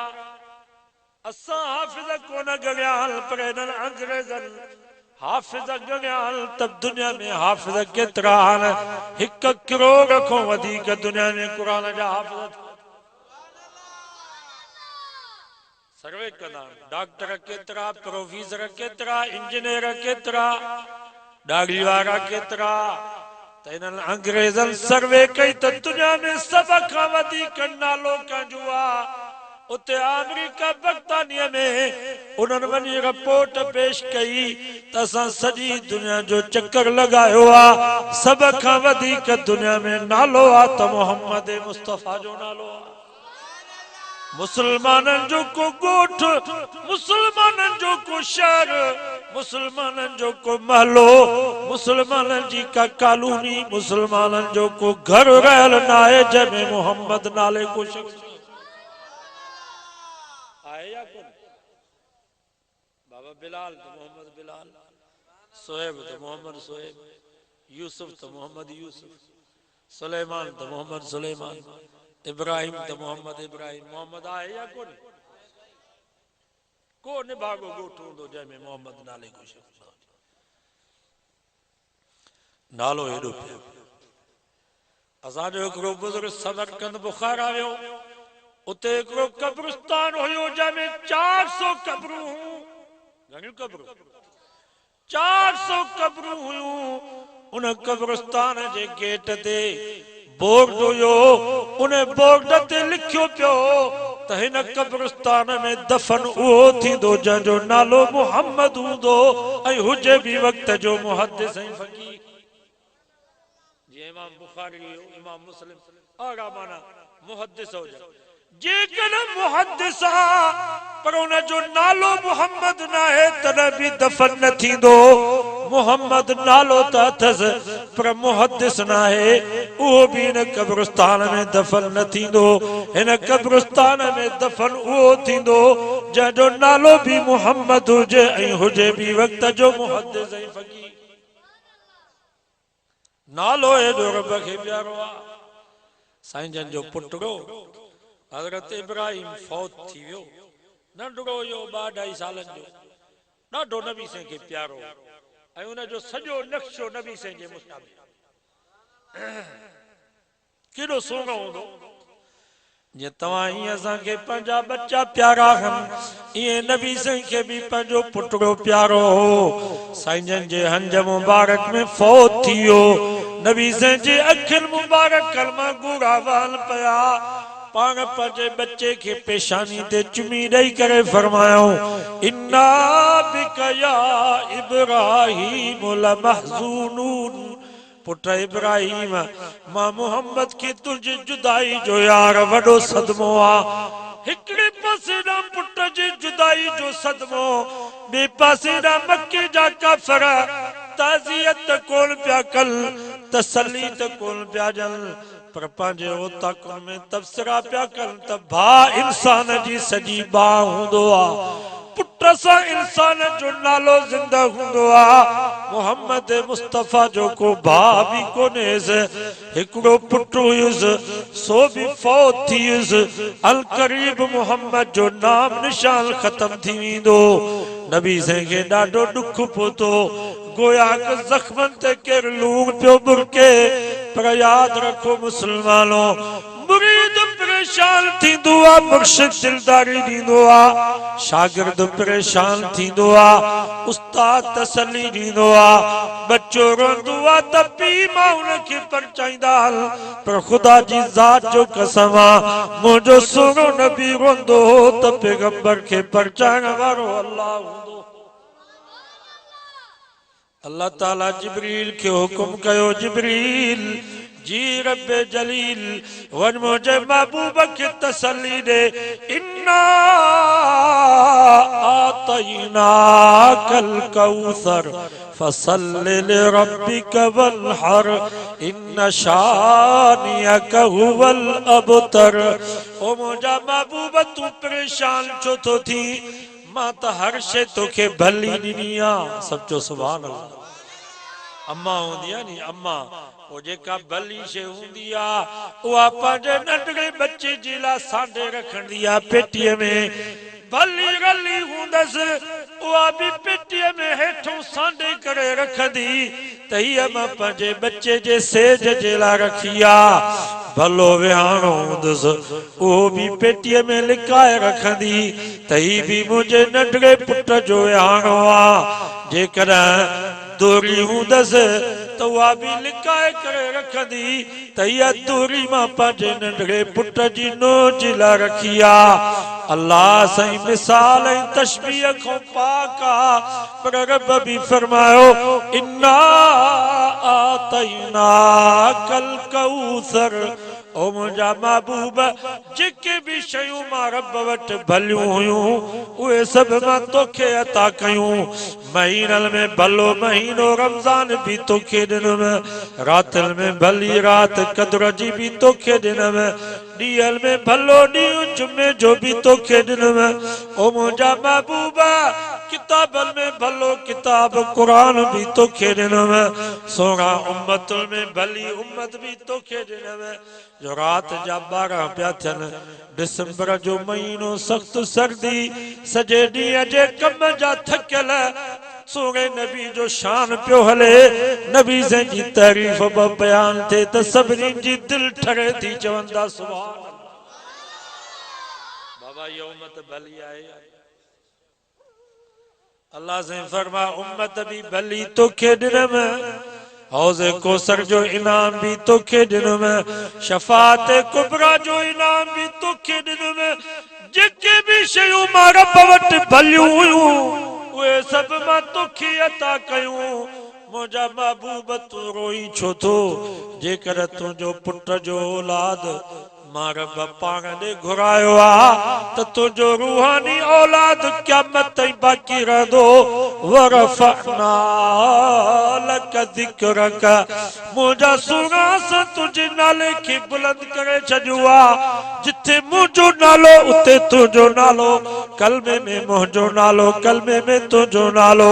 असा हाफिज कोन गणिया पर इन्हनि अंग्रेजन हाफिज गणिया तब दुनिया में हाफिज केतरा आहिनि 1 करोड़ खां वधीक दुनिया में क़ुरान जा हाफिज सर्वे कंदा डॉक्टर केतरा प्रोफेसर केतरा इंजीनियर केतरा दाढ़ी वारा केतरा त इन्हनि अंग्रेजन सर्वे कई त दुनिया में सब खां वधीक नालो कंजो आ उते अमेरिका बर्तानिया में उन्हनि वञी रिपोर्ट पेश कई त असां सॼी दुनिया जो चक्कर लगायो आ सब खां वधीक दुनिया में नालो आ त मोहम्मद मुस्तफा जो नालो आ मुसलमानन जो को गोठ मुसलमानन जो को शहर मुसलमानन जो को महलो मुसलमानन जी का कॉलोनी मुसलमानन जो को घर रहल नाहे जंहिंमें मोहम्मद नाले को शख्स आए या कोन बाबा बिलाल तो मोहम्मद बिलाल सोएब तो मोहम्मद सोएब यूसुफ तो मोहम्मद यूसुफ सुलेमान तो मोहम्मद सुलेमान इब्राहिम तो मोहम्मद इब्राहिम मोहम्मद आए या कोन को निभागो गोठो हूंदो जंहिंमें मोहम्मद नाले को शख्स नालो एडो पियो असांजो हिकिड़ो बुजुर्ग समरकंद बुखारा वियो उते हिकिड़ो कब्रिस्तान हुयो जंहिंमें 400 कब्रूं घणियूं कब्रूं 400 कब्रूं हुयूं उन कब्रिस्तान जे गेट ते बोर्ड हुयो उन बोर्ड ते लिखियो पियो त हिन कब्रिस्तान में दफन उहो थींदो जंहिंजो नालो मोहम्मद हूंदो ऐं हुजे बि वक़्त जो मुहद्दिस ऐं फ़क़ीह जीअं इमाम बुखारी हुयो इमाम मुस्लिम आगा माना मुहद्दिस हो जेकॾहिं मुहद्दिस आ पर उन जो नालो मोहम्मद न आहे तॾहिं बि दफन न थींदो मोहम्मद नालो त अथसि पर मुहद्दिस न आहे उहो बि हिन कब्रिस्तान में दफन न थींदो हिन कब्रिस्तान में दफन उहो थींदो जंहिंजो नालो भी मोहम्मद हुजे ऐं हुजे बि वक़्त जो मुहद्दिस ऐं फ़क़ीह नालो एडो रब खे प्यारो आ साईं जन जो पुटरो हज़रत इब्राहिम फौत थी वियो नंढड़ो हुयो 2-2.5 सालन जो ॾाढो नबी साईं खे प्यारो ऐं उन जो सॼो नक्शो नबी साईं जे मुताबिक़ केॾो सुहिणो हूंदो जे तव्हां ईअं असांखे पंहिंजा बच्चा प्यारा आहिनि ईअं नबी साईं खे बि पंहिंजो पुटड़ो प्यारो हो। साईं जन जे हंज मुबारक में फौत थी वियो। नबी साईं जे अखियुनि मुबारक कलमा गूढ़ा वाल पिया। पाण पंहिंजे बच्चे खे पेशानी ते चुमी ॾेई करे फरमायो इन्ना बिका या इब्राहीम लमहज़ूनून। पुत्र इब्राहिम मां मोहम्मद की तुझे जुदाई जो यार वडो सदमो आ। हिकड़े पासे ना पुत्र जी जुदाई जो सदमो, बे पासे ना मक्के जा काफर ताज़ियत कोल प्या कल, तसल्ली त कोल प्या जल। पर पंहिंजे ओताकुन में तबसरा प्या कल त भा इंसान जी सजी बा हूंदो आ। पुत्र सा इंसान जो नालो जिंदा हुंदो आ। मोहम्मद मुस्तफा जो को भा भी कोनेस, हिकड़ो पुत्र हुयुस सो भी फौत थियुस। अल करीब मोहम्मद जो नाम निशान खत्म थी वेंदो। नबी साईं खे ॾाढो दुख पहुतो। गोया के जख्मन ते केर लूण पियो बुरके। पर याद रखो मुसलमानो, मुरीद परेशान थींदो आ, मुर्शिद दिलदारी ॾींदो आ। शागिर्द परेशान थींदो आ, उस्ताद तसल्ली ॾींदो आ। बच्चो रोंदो आ त पीउ मां उनखे परचाईंदा हल। पर खुदा जी ज़ात जो कसम आ, मुंहिंजो सुहिणो नबी रोंदो हो त पैगंबर खे परचाइण वारो अल्लाह हूंदो। अल्लाह ताला जिब्रील के हुकुम कयो जिब्रील जी रब्बे जलील वन मुझे महबूब के तसल्ली दे। इन्ना आतैना कल कौसर फसल्लि लिरब्बिक वन्हर इन्न शानियक हुवल अबतर। ओ मुझा महबूब तू परेशान छो तो थी, मां त हर शे तोखे भली ॾिनी आ। सचो सुभान अल्लाह। अम्मा हूंदी आहे नी अम्मा, वो जेका भली शे हूंदी आ उहा पंहिंजे नंढड़े बच्चे जे लाइ सांडे रखंदी आ पेटीअ में। भली गली हूंदसि उहा बि पेटीअ में हेठों सांडे करे रखंदी त हीअ मां पंहिंजे बच्चे जे सेज जे लाइ रखी आ। भलो विहाणो हूंदसि उहो बि पेटीअ में लिकाए रखंदी त ही बि मुंहिंजे नंढड़े पुट जो विहाणो आ। जेकॾहिं दोरी हूंदसि त उहा बि लिकाए करे रखंदी त इहा दोरी मां पंहिंजे नंढड़े पुट जी नोज लाइ रखी आ। अल्लाह साईं मिसाल ऐं तशबीह खां पाक आ। पर रब भी फरमायो इन्ना आतैना कल कौसर। ओ मुंहिंजा महबूब जेके भी शयूं मां रब वटि भलियूं हुयूं उहे सभु मां तोखे अता कयूं। महीनल में भलो महीनो रमज़ान भी तोखे ॾिनुमि, रातल में भली रात कद्र जी भी तोखे ॾिनुमि, ॾींहल में भलो ॾींहुं जुमे जो भी तोखे ॾिनुमि। ओ मुंहिंजा महबूब किताबल में भलो किताब कुरान भी तोखे ॾिनुमि, सोरहां उम्मतुल में भली उम्मत भी तोखे ॾिनुमि। जो रात जा 12 पिया थियनि, दिसंबर जो महीनो सख्त सर्दी, सॼे ॾींहं जे कम जा थकियल सोने नबी जो शान पियो हले। नबी साईं जी तारीफ़ बयान थे त सभिनी जी दिल ठरे थी चवंदा सुभान अल्लाह। बाबा ये उम्मत भली आहे। अल्लाह से फरमा उम्मत भी भली तोखे ॾिनुमि, हौज़े कौसर जो इनाम भी तोखे ॾिनुमि, शफात कुबरा जो इनाम भी तोखे ॾिनुमि। जेके भी शयूं मां रब वटि भलियूं हुयूं उहे सभु मां तोखे अता कयूं। मुंहिंजा महबूब तू रोई छो थो? जेकर तुंहिंजो पुट जो औलाद मां रब पाण ॾे घुरायो आ त तुंहिंजो रूहानी औलाद क़यामत ताईं बाक़ी रहंदो। वरफ़अना लक ज़िक्रक, मुंहिंजा सुहिणा असां तुंहिंजे नाले खे बुलंद करे छॾियो आ। जिथे मुंहिंजो नालो उते तुंहिंजो नालो, कलमे में मुंहिंजो नालो, कलमे में तुंहिंजो नालो,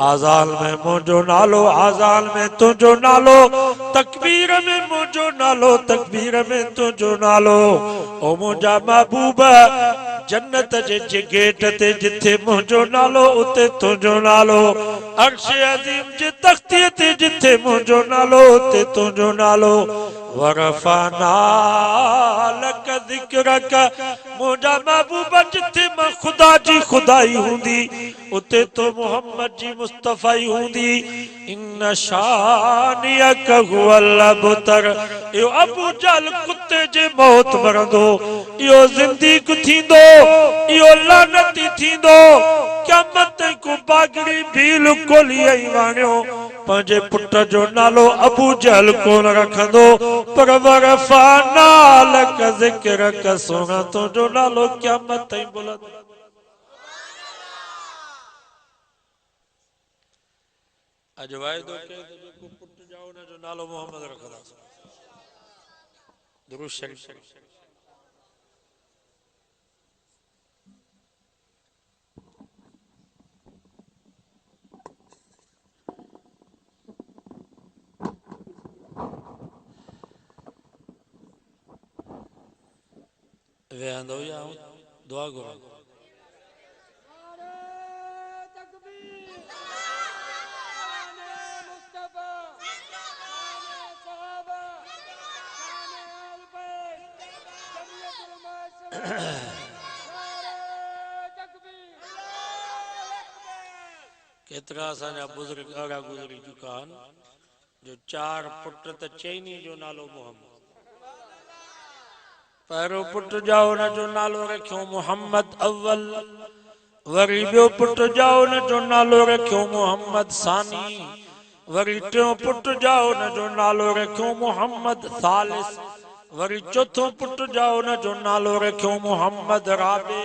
आज़ान में मुंहिंजो नालो, आज़ान में तुंहिंजो नालो, तकबीर में मुंहिंजो नालो, तकबीर में तुंहिंजो नालो। ओ मुंहिंजा महबूब जन्नत जे गेट ते जिथे मुझो नालो उते तुझो नालो, अर्श अज़ीम जे तख्ती ते जिथे मुझो नालो उते तुझो नालो। वरफाना लक ज़िक्रक मुझा महबूब जिथे मां खुदा जी खुदाई हुंदी उते तो मोहम्मद जी मुस्तफ़ाई हुंदी। इन शानियक हुवल अबतर, यो अबू जहल कुत्ते जे मौत मरंदो, यो जिंदगी थींदो, यो लानती थींदो। क़यामत को बागड़ी भील कोली वाणियो पंहिंजे पुट जो नालो अबू जहल कोन रखंदो, पर वरफाना लक ज़िक्रक सोना तुझो नालो क़यामत ताईं बुलंद। अज वायदो के जेको पुट जाओ न जो नालो मोहम्मद रखदा। दुरूद शरीफ। वे आंदो या दुआ करो। केतरा असांजा बुजुर्ग अड़ा गुजरी चुका आहिनि जो चार पुट त चइनी जो नालो मोहम्मद। पहिरों पुट जा उन जो नालो रखियो मोहम्मद अव्वल, वरी ॿियो पुट जा उन जो नालो रखियो मोहम्मद सानी, वरी टियों पुट जा उन जो नालो रखियो मोहम्मद सालिस, वरी चौथों पुट जा उन जो नालो रखियो मोहम्मद राबे।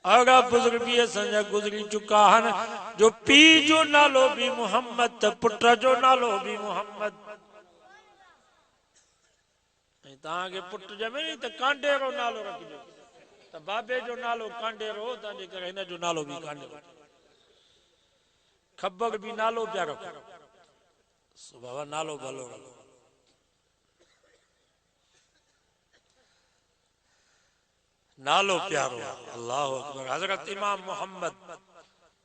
अड़ा बुजुर्ग भी असांजा गुजरी चुका आहिनि जो पी जो नालो भी मोहम्मद त पुट जो नालो भी मोहम्मद। तव्हांखे पुट ॼमे नी त कांडेरो नालो रखिजो, त बाबे जो नालो कांडेरो तव्हांजे करे हिन जो नालो भी कांडेरो। खबर भी नालो पिया रखो, बाबा नालो भलो रखो। नालो प्यारो। अल्लाह अकबर। हजरत इमाम मोहम्मद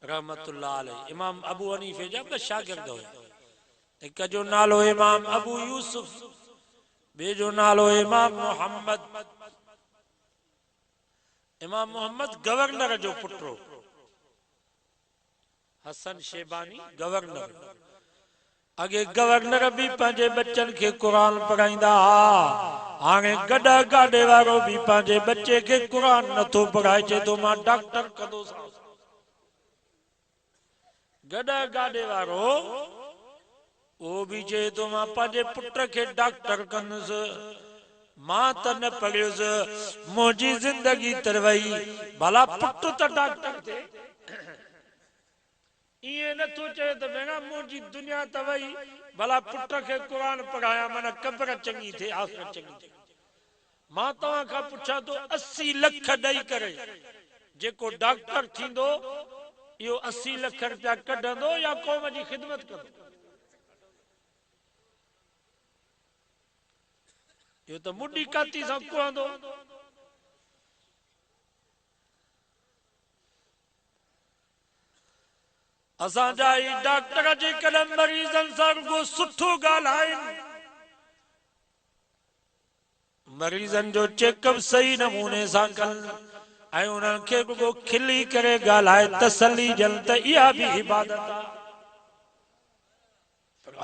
रहमतुल्लाह अलैह इमाम अबू हनीफे जा बि शागिर्द हुया। एक जो नालो इमाम अबू यूसुफ, बे जो नालो इमाम मोहम्मद। इमाम मोहम्मद गवर्नर जो पुटो, हसन शेबानी गवर्नर। अगे गवर्नर भी पंहिंजे बच्चन के कुरान पढ़ाईंदा हा। हाणे गॾा गाॾे वारो भी पंहिंजे बच्चे के कुरान नथो पढ़ाए, चए तो मां डॉक्टर कंदोसां। गॾा गाॾे वारो वो भी चए तो मां पंहिंजे पुट के डॉक्टर कंदुसि। मां त न पढ़ियुसि, मुंहिंजी जिंदगी तरवई भला पुट त डॉक्टर थे। ये नथो चए तो भेणा मुंहिंजी दुनिया त वई भला पुट के कुरान पढ़ाया माना कब्र चंगी थे आखिरत चंगी थे। मां तव्हां खां पुछां तो 80 लख ॾेई करे जेको डॉक्टर थींदो इहो 80 लख रुपया कढंदो या क़ौम जी ख़िदमत कंदो? इहो त मुडी काती सां कुहंदो। असांजा ई डॉक्टर जेकॾहिं मरीज़न सां रुगो सुठो ॻाल्हाइनि, मरीज़न जो चेकअप सही नमूने सां कनि ऐं उन्हनि खे रुगो खिली करे ॻाल्हाए तसली ॾियनि त इहा भी इबादत आहे।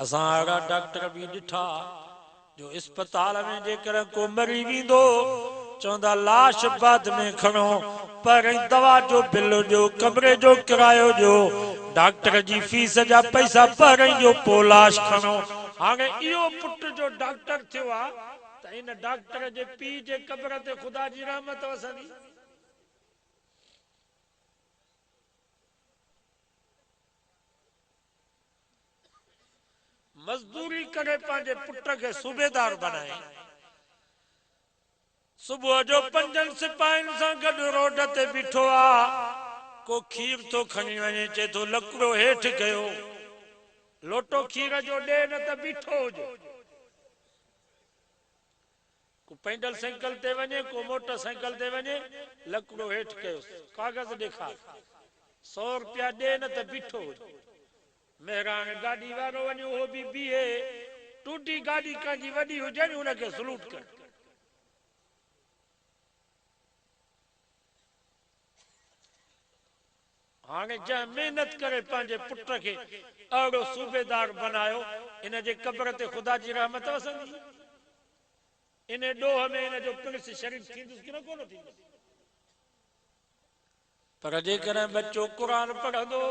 असां अहिड़ा डॉक्टर भी ॾिठा जो अस्पताल में जेकॾहिं को मरी वेंदो चवंदा लाश बाद में खणो, पर दवा जो बिल जो कमरे जो किरायो जो डॉक्टर जी फीस जा पैसा पर जो पोइ लाश खणो। हाणे इहो पुट जो डॉक्टर थियो आहे त इन डॉक्टर जे पीउ जे कब्र ते ख़ुदा जी रहमत वसंदी। मजदूरी करे पंहिंजे पुट के सूबेदार बनाए, सुबह जो 5 सिपाहियुनि सां गॾु रोड ते बीठो आ, को खीर तो खणी वञे, चए तो लकड़ो हेठि कयो, लोटो खीर जो ॾे न त बीठो हुजे। को पैदल साइकिल ते वने, को मोटरसाइकिल ते वने, लकड़ो हेठ कयो, कागज देखा 100 रुपया दे न त बीठो मेहरान गाड़ी वारो वने, वो भी बीहे टूटी गाड़ी काजी वडी हुजे न उनके सलूट कर। हाणे जा मेहनत करे पंहिंजे पुट खे अहिड़ो सूबेदार बनायो, इन जे कब्र ते ख़ुदा जी रहमत वसंदी। इन ॾोह में इन जो प्रिंस शरीफ थींदुसि कि न कोन थींदुसि। पर जेकॾहिं बच्चो क़ुरान पढ़ंदो,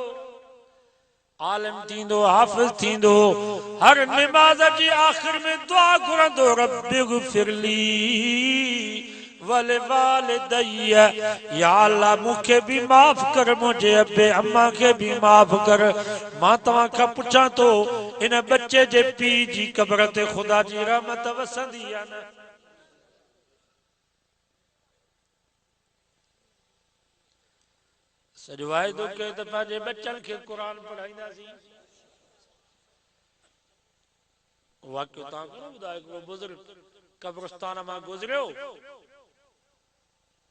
आलिम थींदो, हाफ़िज़ थींदो, हर निमाज़ जी आख़िर में दुआ घुरंदो, रब्बिग़फ़िरली वलिवालिदैया, या अल्लाह मूंखे भी माफ़ कर, मुझे अब्बे अम्मा के भी माफ़ कर। मां तव्हां खां पुछां थो, इन बच्चे जे पीउ जी कब्र ते ख़ुदा जी रहमत वसंदी या न? सॼो वाइदो कयो त पंहिंजे बच्चनि खे क़ुरान पढ़ाईंदासीं। वाक़ियो तव्हां कोन ॿुधायो, हिकिड़ो बुज़ुर्ग कब्रिस्तान मां गुज़रियो,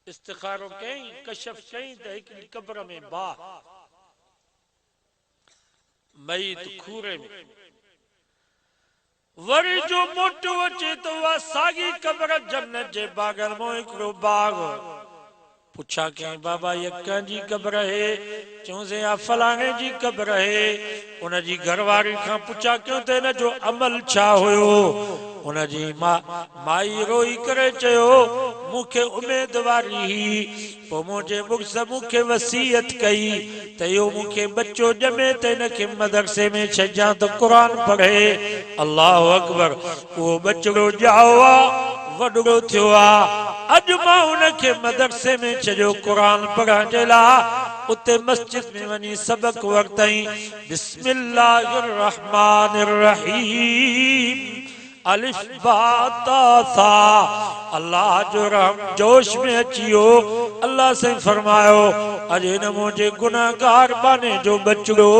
इस्तिखारो कई, कशफ कई त हिकिड़ी कब्र में बाह मईत खूरे में, वरी जो मोटो अचे तो उहा साॻी कब्र जन्नत जे बागनि मां हिकिड़ो बाग। पुछा कई, बाबा ये कंहिंजी कब्र है? चऊंसि या फलाणे जी कब्र है। उन जी घरवारी खां पुछा कयूं त इन जो अमल छा हुयो? उन जी माई रोई करे चयो, मूंखे उमेदवारी ही, पोइ मुंहिंजे मुड़ुस मूंखे वसीयत कई त इहो मूंखे बच्चो ॼमे त इनखे मदरसे में छॾियां त क़ुरान पढ़े। अल्लाहु अकबर। उहो बचिड़ो ॼाओ आहे, वॾड़ो थियो आहे, अॼु मां उनखे मदरसे में छॾियो क़ुरान पढ़ण जे लाइ। उते मस्जिद में वञी सबक वरितई, बिस्मिल्लाहिर रहमानिर रहीम, अलिफ बा ता सा। अल्लाह जो रहम जोश में अची वियो। अल्लाह से फरमायो, अॼु हिन मुंहिंजे गुनाहगार बाने जो बचिड़ो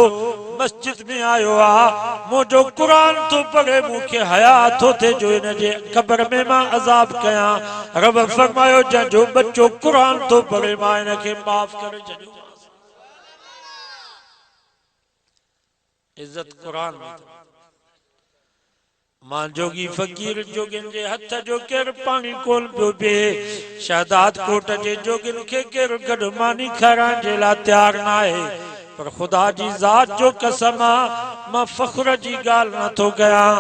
मस्जिद में आयो आ, मुझो कुरान तो पढ़े, मूंखे हया थो थे जो इन जे कब्र में मां अज़ाब कयां। रब फरमायो, जंहिंजो बच्चो कुरान तो पढ़े मां इनखे माफ़ करे छॾियो। इज्जत कुरान में। मां जोगी फ़कीर जोगिन जे हथ जो केर पानी कोन पियो पीए, शहदाद कोट जे जोगिन खे केर गॾु मानी खाइण जे लाइ तयारु न आहे। पर खुदा जी ज़ात जो कसम आ, मां फ़ख्र जी ॻाल्हि नथो कयां,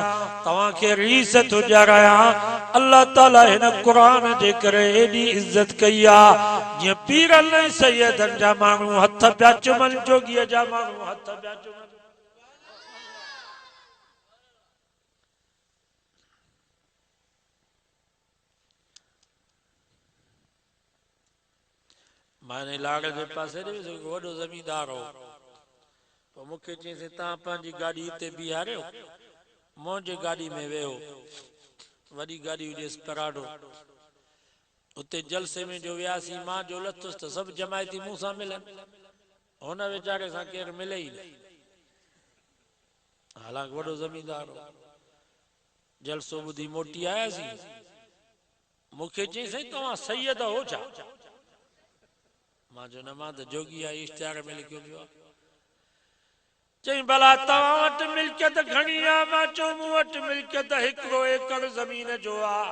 तव्हांखे रीस थो ॼाणायां। अल्लाह ताला हिन क़ुरान जे करे एॾी इज़त कई आहे, जीअं पीरनि ऐं सैयदनि जा माण्हू हथ पिया चुमनि, जोगीअ जा माण्हू हथ पिया चुमनि। माने लाड़ जे पासे वॾो ज़मींदार हो, पोइ मूंखे चईंसि, तव्हां पंहिंजी गाॾी हिते बीहारियो, मुंहिंजे गाॾी में वेहो। वॾी गाॾी हुजेसि पराडो। उते जलसे में जो वियासीं, मां जो लथुसि त सभु जमायती मूं सां मिलनि, हुन वीचारे सां केरु मिले ई न। हालांकि वॾो ज़मींदार हो। जलसो ॿुधी मोटी आयासीं। मूंखे चई, साईं तव्हां सैयद हो छा? मां जो न, मां त जोगी आहे, इश्तिहार में लिखियो पियो आहे। चई, भला तव्हां वटि मिल्कियत घणी आहे? मां चयो, मूं वटि मिल्कियत 1 एकड़ ज़मीन जो आहे,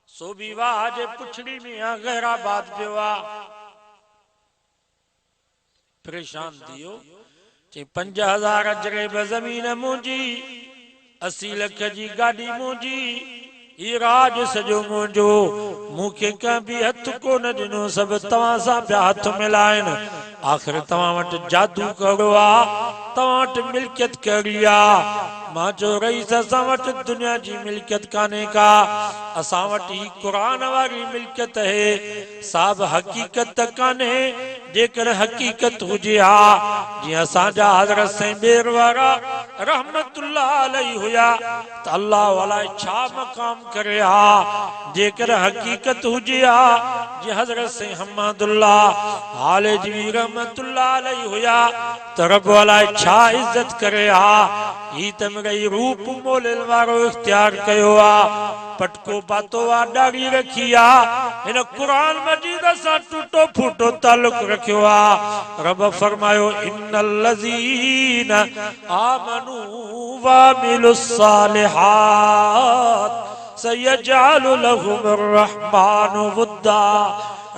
सो बि वाह जे पुछड़ी में आहे, गैराबाद पियो आहे। परेशान थी वियो। चई, 5000 अजरेब ज़मीन मुंहिंजी, 80 लख जी गाॾी मुंहिंजी, ही राज सॼो मुंहिंजो, मूंखे कंहिं बि हथ कोन ॾिनो, सभु तव्हां सां पिया हथ मिलाइनि। आख़िर तव्हां वटि जादू कहिड़ो आहे? तव्हां वटि मिल्कियत कहिड़ी आहे? मां चयो, रईस असां वटि दुनिया जी मिल्कियत कान्हे का, असां वटि ही क़ुरान वारी मिल्कियत है। साहब हक़ीक़त त कान्हे, जेकर हक़ीक़त हुजे हा, जीअं असांजा हज़रत साईं बेर वारा रहमतुल्लाह अलैहि हुया, त अल्लाह अलाए छा मक़ाम करे हा। जेकर हक़ीक़त हुजे हा, जीअं हज़रत साईं हम्मदुल्लाह हालजी रहमतुल्लाह अलैहि हुया, त रब अलाए छा इज्जत करे हा। ही त मिड़ई रूप मोलिन वारो इख्तियार कयो आ। पटको पातो आ दाढ़ी रखिया इन कुरान मजीद सा टूटो फूटो ताल्लुक रखियो आ। रब फरमायो इन्नल लजीना आमनू वामिलुस सालिहात सयजअलु लहुमुर रहमानु वुद्दा।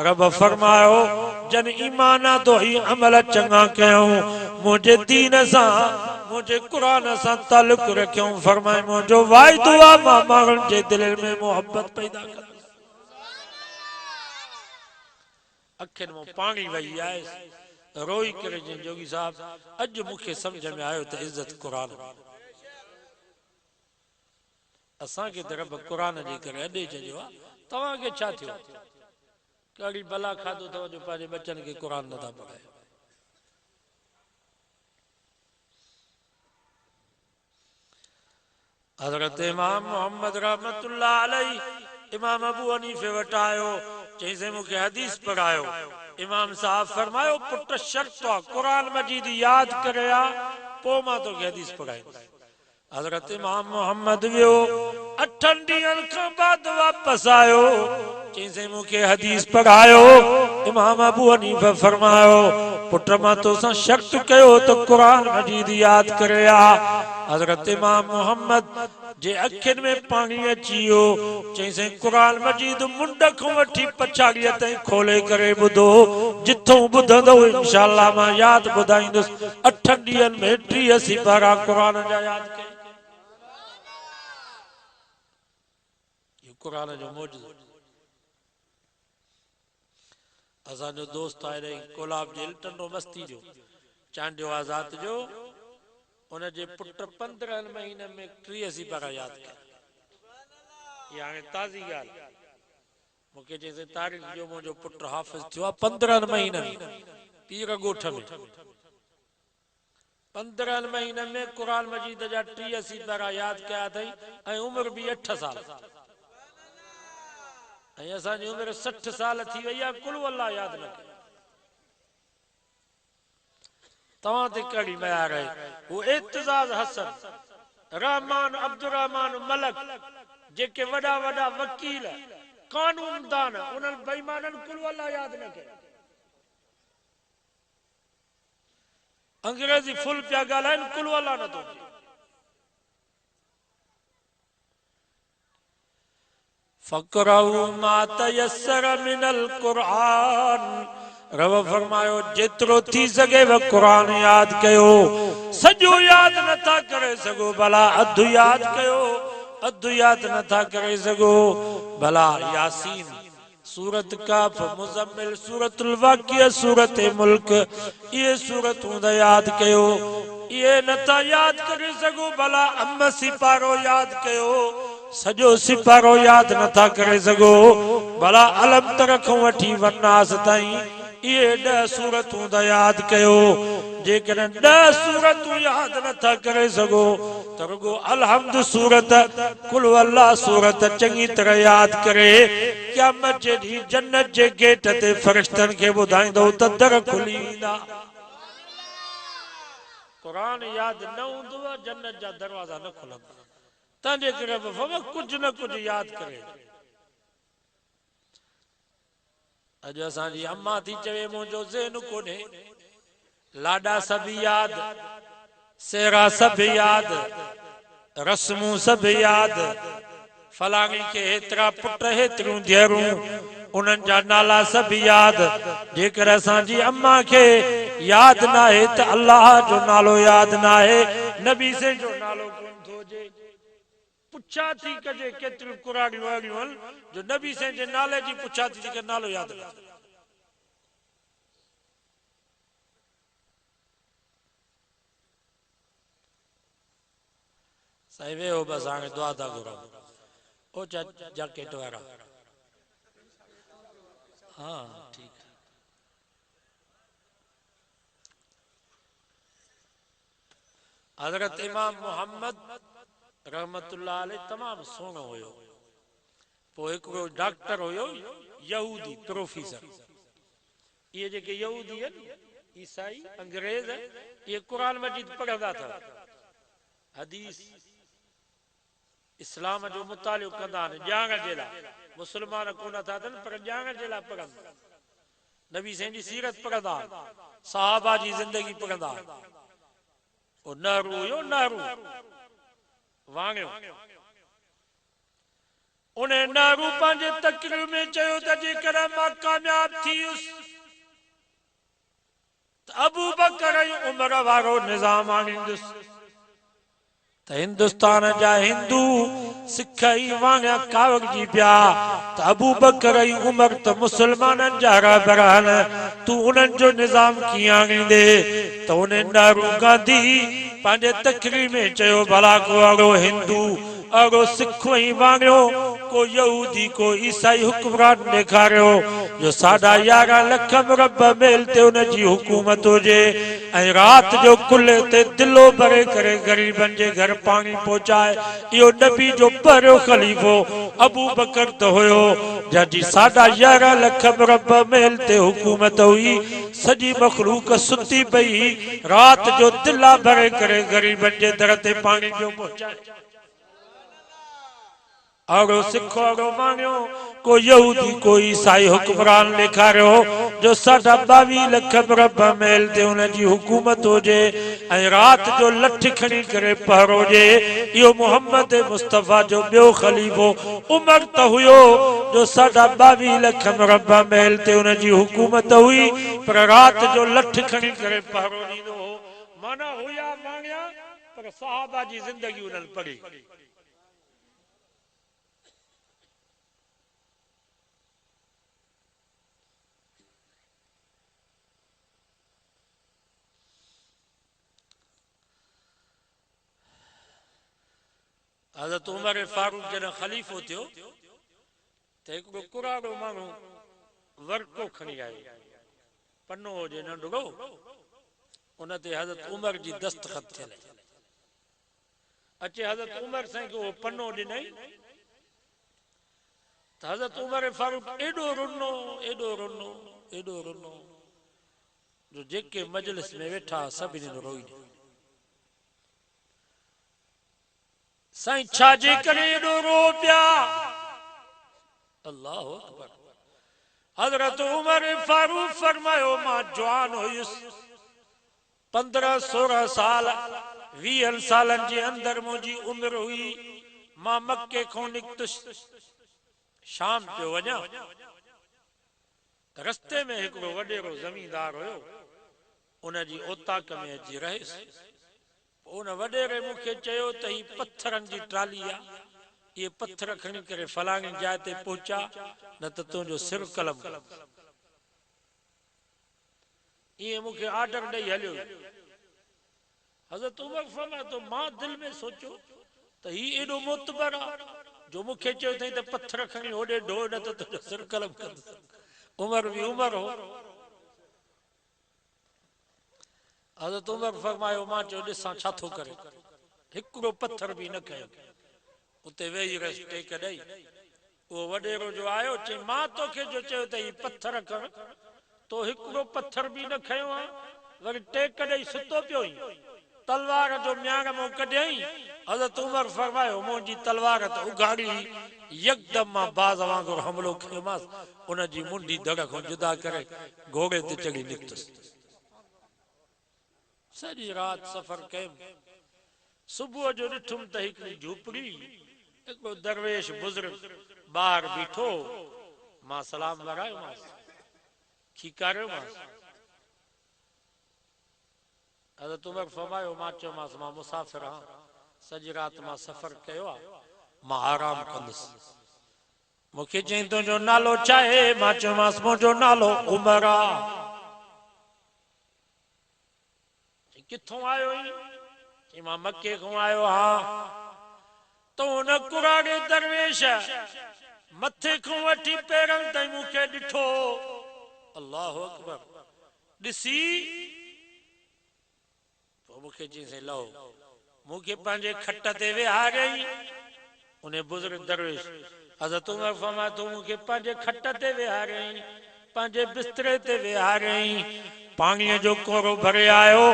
रब फरमायो जन ईमाना तो ही अमल चंगा कयूं मुझे दीन सा मुझे कुरान सा ताल्लुक रखियो। फरमाए मुझो वाइदो आ मां माण्हुनि जे दिल में मोहब्बत पैदा कर। अखिन में पानी वही आए रोई करे जे जोगी साहब अज मुखे समझ में आयो त इज्जत कुरान असा के तरफ कुरान जी करे अडे चजो तवा के छा थियो कड़ी भला खादो तो जो पाजे बच्चन के कुरान नथा पढ़ाए। हजरत इमाम मोहम्मद रहमतुल्लाह अलैहि इमाम अबू हनीफे वटायो चईसे मुखे हदीस पढ़ायो। इमाम साहब फरमायो पुट शर्त कुरान मजीद याद करया पो मां तो हदीस पढ़ाई। हजरत इमाम मोहम्मद वियो 8 ॾींहंनि खां बाद वापस आयो चईसे मुखे हदीस पढ़ायो। इमाम अबू हनीफा फरमायो पुट मां तो सा शर्त कयो तो कुरान मजीद याद करया। हजरत इमाम मोहम्मद जे अखिन में पानी अचियो चईसे कुरान मजीद मुंड खां वठी पछाड़ीअ ताईं खोले करे ॿुधो जिथों ॿुधंदो इंशाअल्लाह मां याद ॿुधाईंदुसि। 8 ॾींहंनि में 30 सिपारा कुरान जा याद कई। कुरान जो मौजूदो असांजो दोस्त आहे कोलाब जे टंडो मस्ती जो चांडियो आज़ाद जो उन जे पुट 15 महीने में 30 सिपारा याद कया। ये हाणे ताज़ी ॻाल्हि मुखे चइसे तारीख़ जो मुंहिंजो पुट हाफ़िज़ थियो आहे 15 महीननि पीर ॻोठ में 15 महीने में कुरान मजीद जा 30 सिपारा याद कया अथई ऐं उम्र भी 8 साल ऐं असांजी उम्र 60 साल थी वई आहे कुल अल्लाह याद न कयो। तव्हां ते कड़ी मयार आहे वो इत्तिज़ाज़ हसन रहमान अब्दुर्रहमान मलक जेके वॾा वॾा वकील कानूनदान उन्हनि बेईमाननि कुल अल्लाह याद न कयो। अंग्रेजी फुल पिया ॻाल्हाइनि कुल अल्लाह नथो कयो। फ़क़रऊ मा तयस्सर मिनल कुरान रब फरमायो जेतिरो थी सके व कुरान याद कयो। सॼो याद नथा करे सघो भला अधु याद कयो अधु याद नथा करे सघो भला यासीन सूरत काफ मुज़म्मिल सूरतुल वाक़िया सूरत मुल्क ये सूरतूं दा याद कयो। ये नथा याद करे सघो भला अम सिपारो याद कयो सॼो सिपारो याद नथा करे सघो भला अलम तर खां वठी वन्नास ताईं ये 10 सूरतूं दा याद कयो। जेकॾहिं 10 सूरतूं याद नथा करे सघो त रुगो अलहम्द सूरत कुल अल्लाह सूरत चङी तरह याद करे क़यामत जे ॾींहुं जन्नत जे गेट ते फ़रिश्तनि खे ॿुधाईंदो त दर खुली वेंदा। कुरान याद न हूंदो जन्नत जा दरवाज़ा न खुलंदा। तंहिंजे करे कुझु न कुझु यादि करे। अॼु असांजी अम्मा थी चवे मुंहिंजो ज़हन कोन्हे लाॾा सभु यादि सेरा सभु यादि रस्मूं सभु यादि फलाणी खे हेतिरा पुट हेतिरियूं धीअरूं उन्हनि जा नाला सभु यादि। जेकर असांजी अम्मा खे यादि न आहे त अल्लाह जो नालो यादि न आहे नबी से जो नालो कोन थो हुजे। पुछा थी कजे केतिरियूं कुरानियूं अहिड़ियूं आहिनि जो नबी से जे नाले जी पुछा थी के नालो यादि न आहे। साईं वेहो बसि हाणे दुआ था घुरूं ओ जैकेट वारा हाँ ठीक है। हजरत इमाम मोहम्मद रहमतुल्लाह अलैह तमाम सोनो हुयो। पोइ हिकिड़ो डॉक्टर हुयो यहूदी प्रोफेसर। ये जेके यहूदी आहिनि ईसाई अंग्रेज ये कुरान मजीद पढ़ंदा था हदीस इस्लाम जो मुतालिक़ कंदा आहिनि ॼाण जे लाइ। मुस्लमान कोन था थियनि पर ॼाण जे लाइ पढ़नि। नबी साईं जी सीरत पढ़ंदा, सहाबा जी ज़िंदगी पढ़ंदा। ओ नहरू हुयो, नहरू वांगियो। उन नहरू पंहिंजे तक़रीर में चयो त जेकर मां कामयाब थियुसि त अबू बकर ऐं उमर वारो निज़ाम आणींदुसि। त हिंदुस्तान जा हिंदू सिख ई वांगिया कावड़जी पिया त अबू बकर ऐं उमर त मुसलमाननि जा रहबर आहिनि, तूं उन्हनि जो निज़ाम कीअं आणींदे? त उन नेहरू गांधी पंहिंजे तक़रीर में चयो भला को अहिड़ो हिंदू अहिड़ो सिख ऐं वांगियो को यहूदी को ईसाई हुक्मरान ॾेखारियो जो 11.5 लख मुरब मेल ते उनजी हुकूमत हुजे ऐं राति जो कुल्हे ते दिलो भरे करे ग़रीबनि जे घर पाणी पहुचाए। इहो नबी जो पहिरियों ख़लीफ़ो अबू बकर त हुयो जंहिंजी 11.5 लख मुरब मेल ते हुकूमत हुई। सॼी मखलूक सुती पई, राति जो दिला भरे करे ग़रीबनि जे दर ते पाणी पियो पहुचाए। अड़ो सिखो अड़ो मानियो को यहूदी को ईसाई हुक्मरान ॾेखारियो जो 22 लख मुरब मेल ते उनजी हुकूमत हुजे ऐं राति जो लठ खणी करे पहरो हुजे। इहो मोहम्मद मुस्तफ़ा जो ॿियो ख़लीफ़ो उमर त हुयो जो 22 लख मुरब मेल ते उनजी हुकूमत हुई पर राति जो लठ खणी करे पहरो ॾींदो हो। माना हुया मांगिया पर सहाबा जी ज़िंदगी उन्हनि पढ़ी। हज़रत उमर फारूक जॾहिं ख़लीफ़ो थियो त हिकिड़ो कुराड़ो माण्हू वर्को खणी आयो, पनो हुजे नंढड़ो, उन ते हज़रत उमर जी दस्तख़त थियल अचे। हज़रत उमर साईं खे उहो पनो ॾिनई त हज़रत उमर फारूक एॾो रुनो एॾो रुनो एॾो रुनो जो जेके मजलिस में वेठा सभिनी रोई। साईं छाजे करे एॾो रो पिया? अल्लाह अकबर। हज़रत उमर फारूक फरमायो मां जवान हुयुसि, 15-16 साल 20 सालनि जे अंदरि मुंहिंजी उमिरि हुई। मां मके खां निकतुसि, शाम पियो वञा। रस्ते में हिकिड़ो वॾेरो ज़मींदार हुयो, उनजी ओताक में अची रहियुसि। उन वॾेरे मूंखे चयो त ही पत्थरनि जी ट्राली आहे, ये पत्थर खणी करे फलाणी जाइ ते पहुचा न त तुंहिंजो सिर कलम। ये मूंखे आर्डर ॾेई हलियो। हज़रत उमर फरमाए तो मां दिल में सोचो त ही एॾो मोतबर आहे जो मूंखे चयो अथई त पत्थर खणी होॾे ढो न त तुंहिंजो सिर कलम कंदुसि। उमर बि उमर हो। हज़रत उमर फरमायो मां चयो ॾिसां छा थो करे। हिकिड़ो पत्थर बि न खयो, उते वेही रहियुसि टेक ॾेई। उहो वॾेरो जो आयो चई मां तोखे जो चयो त ही पत्थर खण, तो हिकिड़ो पत्थर बि न खयो आहे, वरी टेक ॾेई सुतो पियो ई। तलवार जो म्याण मूं कढियई। हज़रत उमर फरमायो मुंहिंजी तलवार त उघाड़ी, यकदम मां बाज़ वांगुरु हमलो कयोमांसि, उनजी मुंडी धड़ खां जुदा करे घोड़े ते चढ़ी निकतुसि। सॼी राति सफ़र कयुमि। सुबुह जो ॾिठुमि त हिकिड़ी झूपड़ी, हिकिड़ो दरवेश बुज़ुर्ग ॿाहिरि बीठो। मां सलाम लॻायोमांसि, खीकारियोमांसि। हज़रत उमर फरमायो मां चयोमांसि मां मुसाफ़िर आहियां, सॼी राति मां सफ़र कयो आहे, मां आराम कंदुसि। मूंखे चई तुंहिंजो नालो छा आहे? मां चयोमांसि मुंहिंजो नालो उमर आहे। किथों आयो आहीं? चई मां मके खां आयो आहियां। तो उन कुराड़े दरवेश मथे खां वठी पेरनि ताईं मूंखे ॾिठो। अल्लाह अकबर। ॾिसी पोइ मूंखे चई साईं लहो, मूंखे पंहिंजे खट ते वेहारियई। उन बुज़ुर्ग दरवेश हज़रत उमर फरमाए तूं मूंखे पंहिंजे खट ते वेहारियई, पंहिंजे बिस्तरे ते वेहारियई। पाणीअ जो कोरो भरे आयो,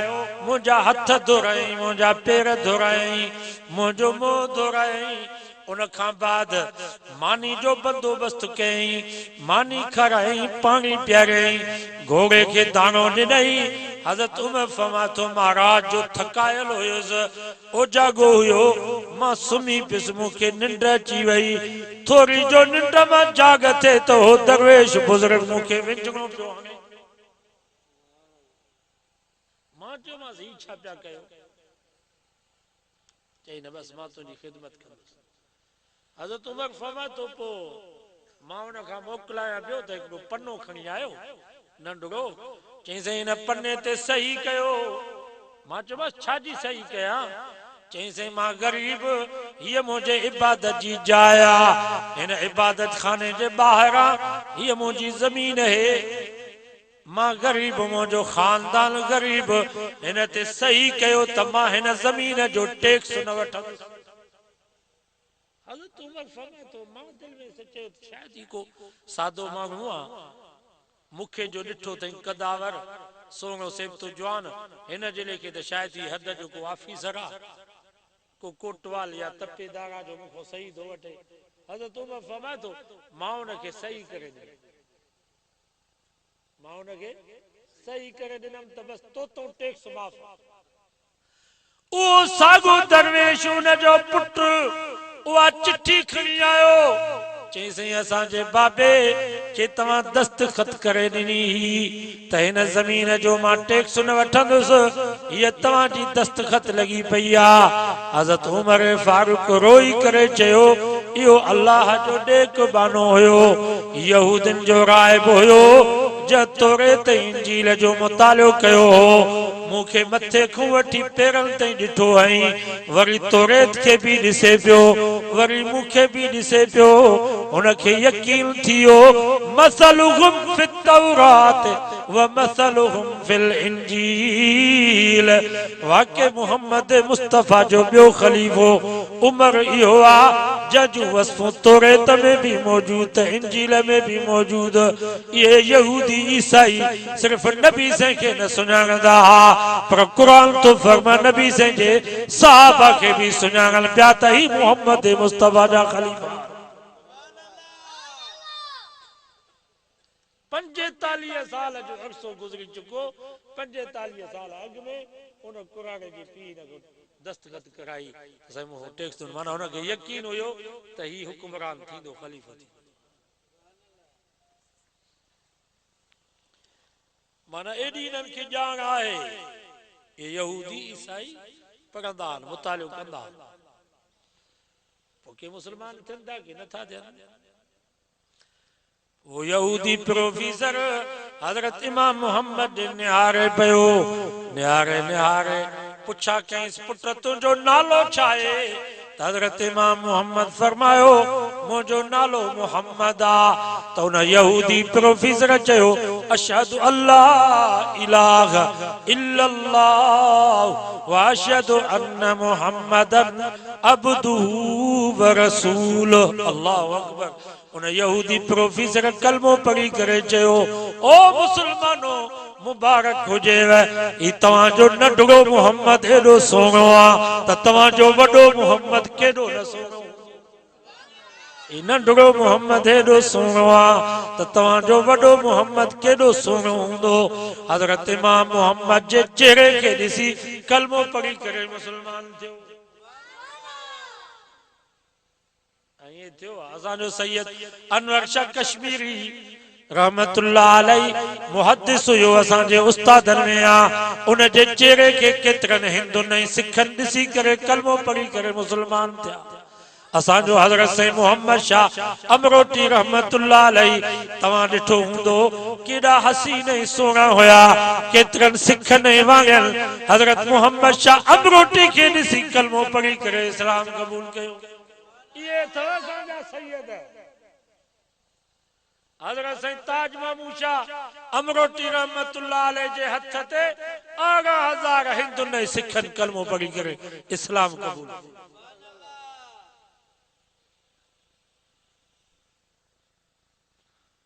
मुंहिंजा हथ धोराई, मुंहिंजा पेर धोराई, मुंहिंजो मुंहुं धोराई। उन खां बाद मानी जो बंदोबस्त कयईं, मानी खाराई, पानी पियारई, घोड़े के दानो ॾिनई। हज़रत उमर फरमा तो महाराज जो थकायल हुयुसि, ओ जागो हुयो, मां सुम्ही पियुसि, मूंखे निंड अची वई। थोरी जो निंड मां जाग थे तो हो दरवेश बुज़ुर्ग मूंखे विंचणो पियो हाणे। मां चयोमांसि ही छा पिया कयो? चई न बस मां तुंहिंजी ख़िदमत कंदुसि। हज़रत उमर फरमा तो पोइ मां उन खां मोकिलायां पियो त हिकिड़ो पनो खणी आयो नंढड़ो। चई साईं हिन पने ते सही कयो। मां चयोमांसि छा जी सही कयां? चई साईं मां ग़रीब, हीअ मुंहिंजे इबादत जी जाइ आहे, हिन इबादत खाने जे ॿाहिरां हीअ मुंहिंजी ज़मीन आहे। मां ग़रीब, मुंहिंजो ख़ानदान ग़रीब, हिन ते सही कयो त मां हिन ज़मीन जो टैक्स न वठंदुसि। हज़रत उमर फरमाए थो मां दिलि में सोचियो शायदि ही को सादो माण्हू आहे, मूंखे जो ॾिठो अथई कदावर, सोणो सेबतो जवान, हिन जे लेखे त शायदि ही हद जो को ऑफिसर आहे, को कोटवाल या तपेदारा जो मूंखां सही थो वठे। हज़रत उमर फरमाए थो मां उनखे सही करे ॾिनमि, मां उनखे सही करे ॾिनमि त बसि तो टैक्स माफ़। उहो साॻो दरवेश उनजो पुटु उहा चिठी खणी आयो। चई साईं असांजे बाबे खे तव्हां दस्तखत करे ॾिनी त हिन ज़मीन जो मां टैक्स न वठंदुसि, हीअ तव्हांजी दस्तखत लॻी पई आहे। हज़रत उमर फारूक रोई करे चयो इहो अल्लाह जो ॾेक बानो हुयो, यहूदनि जो राहिब हुयो, जंहिं तौरेत इंजील जो मुतालो कयो हो, मूंखे मथे खां वठी पेरनि ताईं ॾिठो ऐं वरी तौरेत खे बि ॾिसे पियो, वरी मूंखे बि ॾिसे पियो। उनखे यकीन थियो मसलुहुम फित तौरात व मसलुहुम फिल इंजील। वाक़ई मोहम्मद मुस्तफ़ा जो ॿियो ख़लीफ़ो उमर इहो आहे जंहिंजूं वसफ़ूं तौरेत में भी मौजूद, इंजील में भी मौजूद। ये यहूदी ईसाई सिर्फ नबी से के न सुञाणंदा पर कुरान तो फरमा नबी से जे सहाबा के भी सुञाणल पिया त ही मोहम्मद मुस्तफ़ा जा ख़लीफ़ा। 45 साल जो अरसो गुज़री चुको, 45 साल अॻु में उन कुरान जी पीर दस्तखत कराई, टैक्स माना उनखे यकीन हुयो त ही हुकुमरान थींदो, ख़लीफ़ो थींदो। माना एॾी इन्हनि खे ॼाण आहे, ये यहूदी ईसाई पढ़ंदा आहिनि, मुतालियो कंदा आहिनि, पोइ के मुस्लमान थियनि था कि नथा थियनि। वो यहूदी प्रोफेसर हजरत इमाम मोहम्मद निहारे पियो, निहारे निहारे पुछा कईंसि पुट तुंहिंजो नालो छा आहे? हजरत इमाम मोहम्मद फरमायो मुंहिंजो नालो मोहम्मद आहे। त उन यहूदी प्रोफेसर चयो अशहदु अल्ला इलाहा इल्लल्लाह व अशहदु अन्न मुहम्मदन अब्दुहु व रसूलुहु। अल्लाहु अकबर। उन यहूदी प्रोफेसर कलमो पढ़ी करे चयो ओ मुसलमानो मुबारक हुजेव, ही तव्हांजो नंढड़ो मोहम्मद एॾो सुहिणो आहे त तव्हांजो वॾो मोहम्मद केॾो न सुहिणो। ही नंढड़ो मोहम्मद एॾो सुहिणो आहे त तव्हांजो वॾो मोहम्मद केॾो सुहिणो हूंदो। हज़रत इमाम मोहम्मद जे चेहरे खे ॾिसी कलमो पढ़ी करे मुसलमान थियो। ये थियो असांजो सैयद अनवर शाह कश्मीरी रहमतुल्लाह अलैहि मुहद्दिस हुयो, असांजे उस्तादनि में आहे। उन जे चेहरे खे केतिरनि हिंदुनि ऐं सिखनि ॾिसी करे कलमो पढ़ी करे मुसलमान थिया। असांजो हज़रत साईं मोहम्मद शाह अमरोटी रहमतुल्लाह अलैहि तव्हां ॾिठो हूंदो केॾा हसीन ऐं सुहिणा हुया, केतिरनि सिखनि ऐं वाङनि हज़रत मोहम्मद शाह अमरोटी खे ॾिसी कलमो पढ़ी करे इस्लाम क़बूल कयो। ये अथव असांजा सैयद हज़रत साईं ताज महमूद शाह अमरोटी रहमतुल्लाह अलैहि जे हथ ते 11,000 हिंदुनि ऐं सिखनि कलमो पढ़ी करे इस्लाम क़बूल।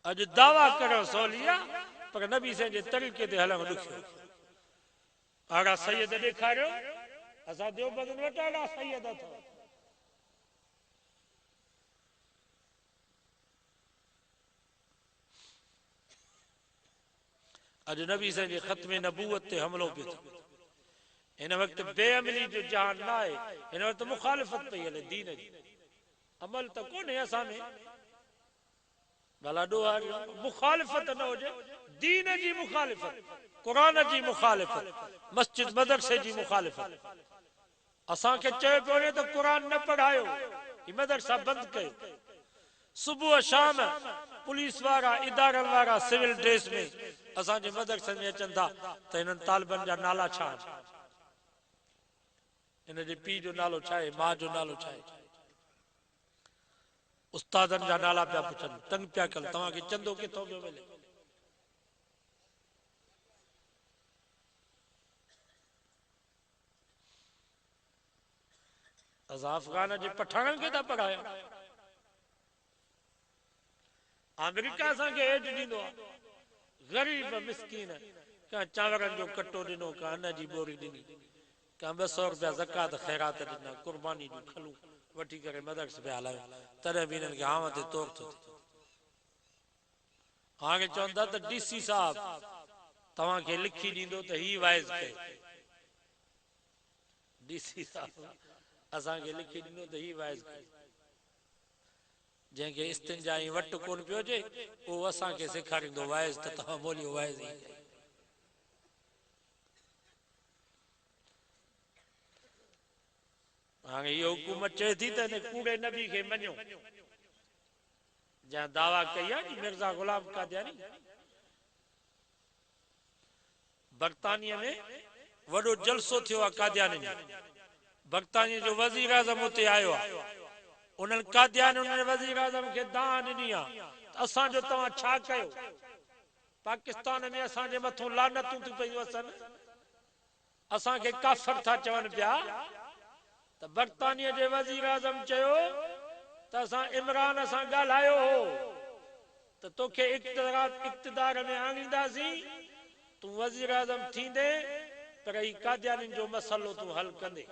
अॼु दावा करो सवली आहे पर नबी साईं जे तरीक़े ते हलणु ॾुखियो। आगा सैयद ॾेखारियो, असां देवबंद वटि आगा सैयद अथव। अज नबी साईं जे ख़त्म नबूवत ते हमलो पे थियो। इन वक्त बेअमली जो जहान ना है, इन वक्त मुखालिफत पई हले दीन जी। अमल तो कोन्हे असां में, भला ॾोहार मुखालिफत न हुजे, दीन जी मुखालिफत, कुरान जी मुखालिफत, मस्जिद मदरसे जी मुखालिफत। असां के चयो पियो वञे त कुरान न पढ़ायो, ही मदरसा बंद कयो। सुबह शाम पुलिस वारा, इदारनि वारा सिविल ड्रेस में असां जे मदरसे में अचनि था त इन्हनि तालिबनि जा नाला छा आहिनि, इन जे पीउ जो नालो छा आहे, माउ जो नालो छा आहे, उस्तादनि जा नाला पिया पुछनि, तंग पिया कनि, तव्हांखे चंदो किथां पियो मिले। असां अफ़गान जे पठाणनि खे था पढ़ायूं। अमेरिका असांखे हेठ ॾींदो आहे, ग़रीब मिसकीन का चांवरनि जो कटो ॾिनो, का अन्न जी बोरी ॾिनी, का 200 रुपया ज़कात ख़ैरात ॾिना, कुर्बानी जूं खलूं वठी करे मदरसे पिया हलायूं, तॾहिं बि हिननि खे आंव ते तौर थो थिए। हाणे चवंदा त डीसी साहब तव्हांखे लिखी ॾींदो त ही वाइज़ कयो। डीसी साहब असांखे लिखी ॾिनो त ही वाइज़ कयो। जंहिंखे इस्तिंजा ऐं वटि कोन पियो हुजे उहो असांखे सेखारींदो वाइज़, त तव्हां बोलियो वाइज़ ई। हाणे इहो हुकूमत चए थी त हिन कूड़े नबी खे मञो, जंहिं दावा कई आहे मिर्ज़ा गुलाम कादियानी। बर्तानिया में वॾो जलसो थियो आहे कादियानी में, बर्तानिया जो वज़ीर आज़म उते आयो आहे, उन्हनि कादियानी वज़ीर आज़म खे दान ॾिनी आहे त असांजो तव्हां छा कयो। पाकिस्तान में असांजे मथां लानतूं थी पयूं अचनि, असांखे काफ़िर था चवनि पिया, त बर्तानिया जे वज़ीर आज़म चयो त असां इमरान सां ॻाल्हायो हो त तोखे इक़्तिदार में आणींदासीं, तूं वज़ीर आज़म थींदे पर ही कादियानी जो मसलो तूं हल कंदे।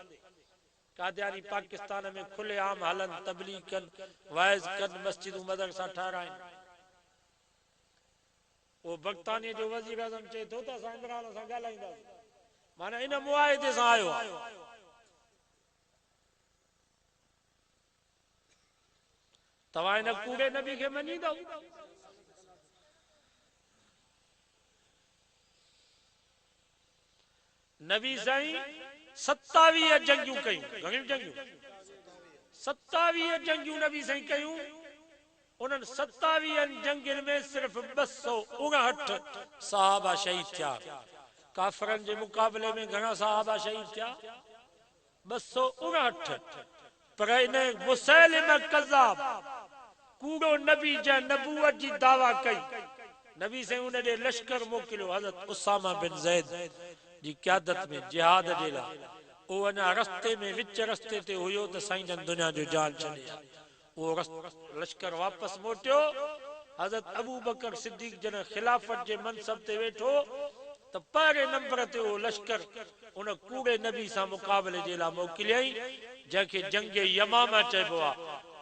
कादियानी पाकिस्तान में खुले आम हलन, तबलीग कन, वाइज कन, मस्जिदूं मदरसा ठाराइन। वो बर्तानिया जो वज़ीर आज़म चए थो त असां इमरान सां ॻाल्हाईंदासीं, माना इन मुआहिदे सां आयो आहे। तव्हां इन कूड़े नबी खे मञींदव? नबी साईं 27 जंगियूं कयूं, घणियूं जंगियूं? 27 जंगियूं नबी साईं कयूं। उन्हनि 27 जंगियुनि में सिर्फ 259 सहाबा शहीद थिया। काफ़िरनि जे मुक़ाबले में घणा सहाबा शहीद थिया? 259। पर इन मुसैलिम कज़्ज़ाब कूड़ो नबी जंहिं नबूवत जी दावा कई, नबी साईं उन ॾे लश्कर मोकिलियो हज़रत उसामा बिन ज़ैद जी क़यादत में जिहाद जे लाइ। उहो अञा रस्ते में विच रस्ते ते हुयो त साईं जन दुनिया जो जान छॾे उहो लश्कर वापसि मोटियो। हज़रत अबू बकर सिद्दीक़ जन खिलाफत जे मनसब ते वेठो त पहिरें नंबर ते उहो लश्कर उन कूड़े नबी सां मुक़ाबले जे लाइ मोकिलियई, जंहिंखे जंग यमामा चइबो आहे।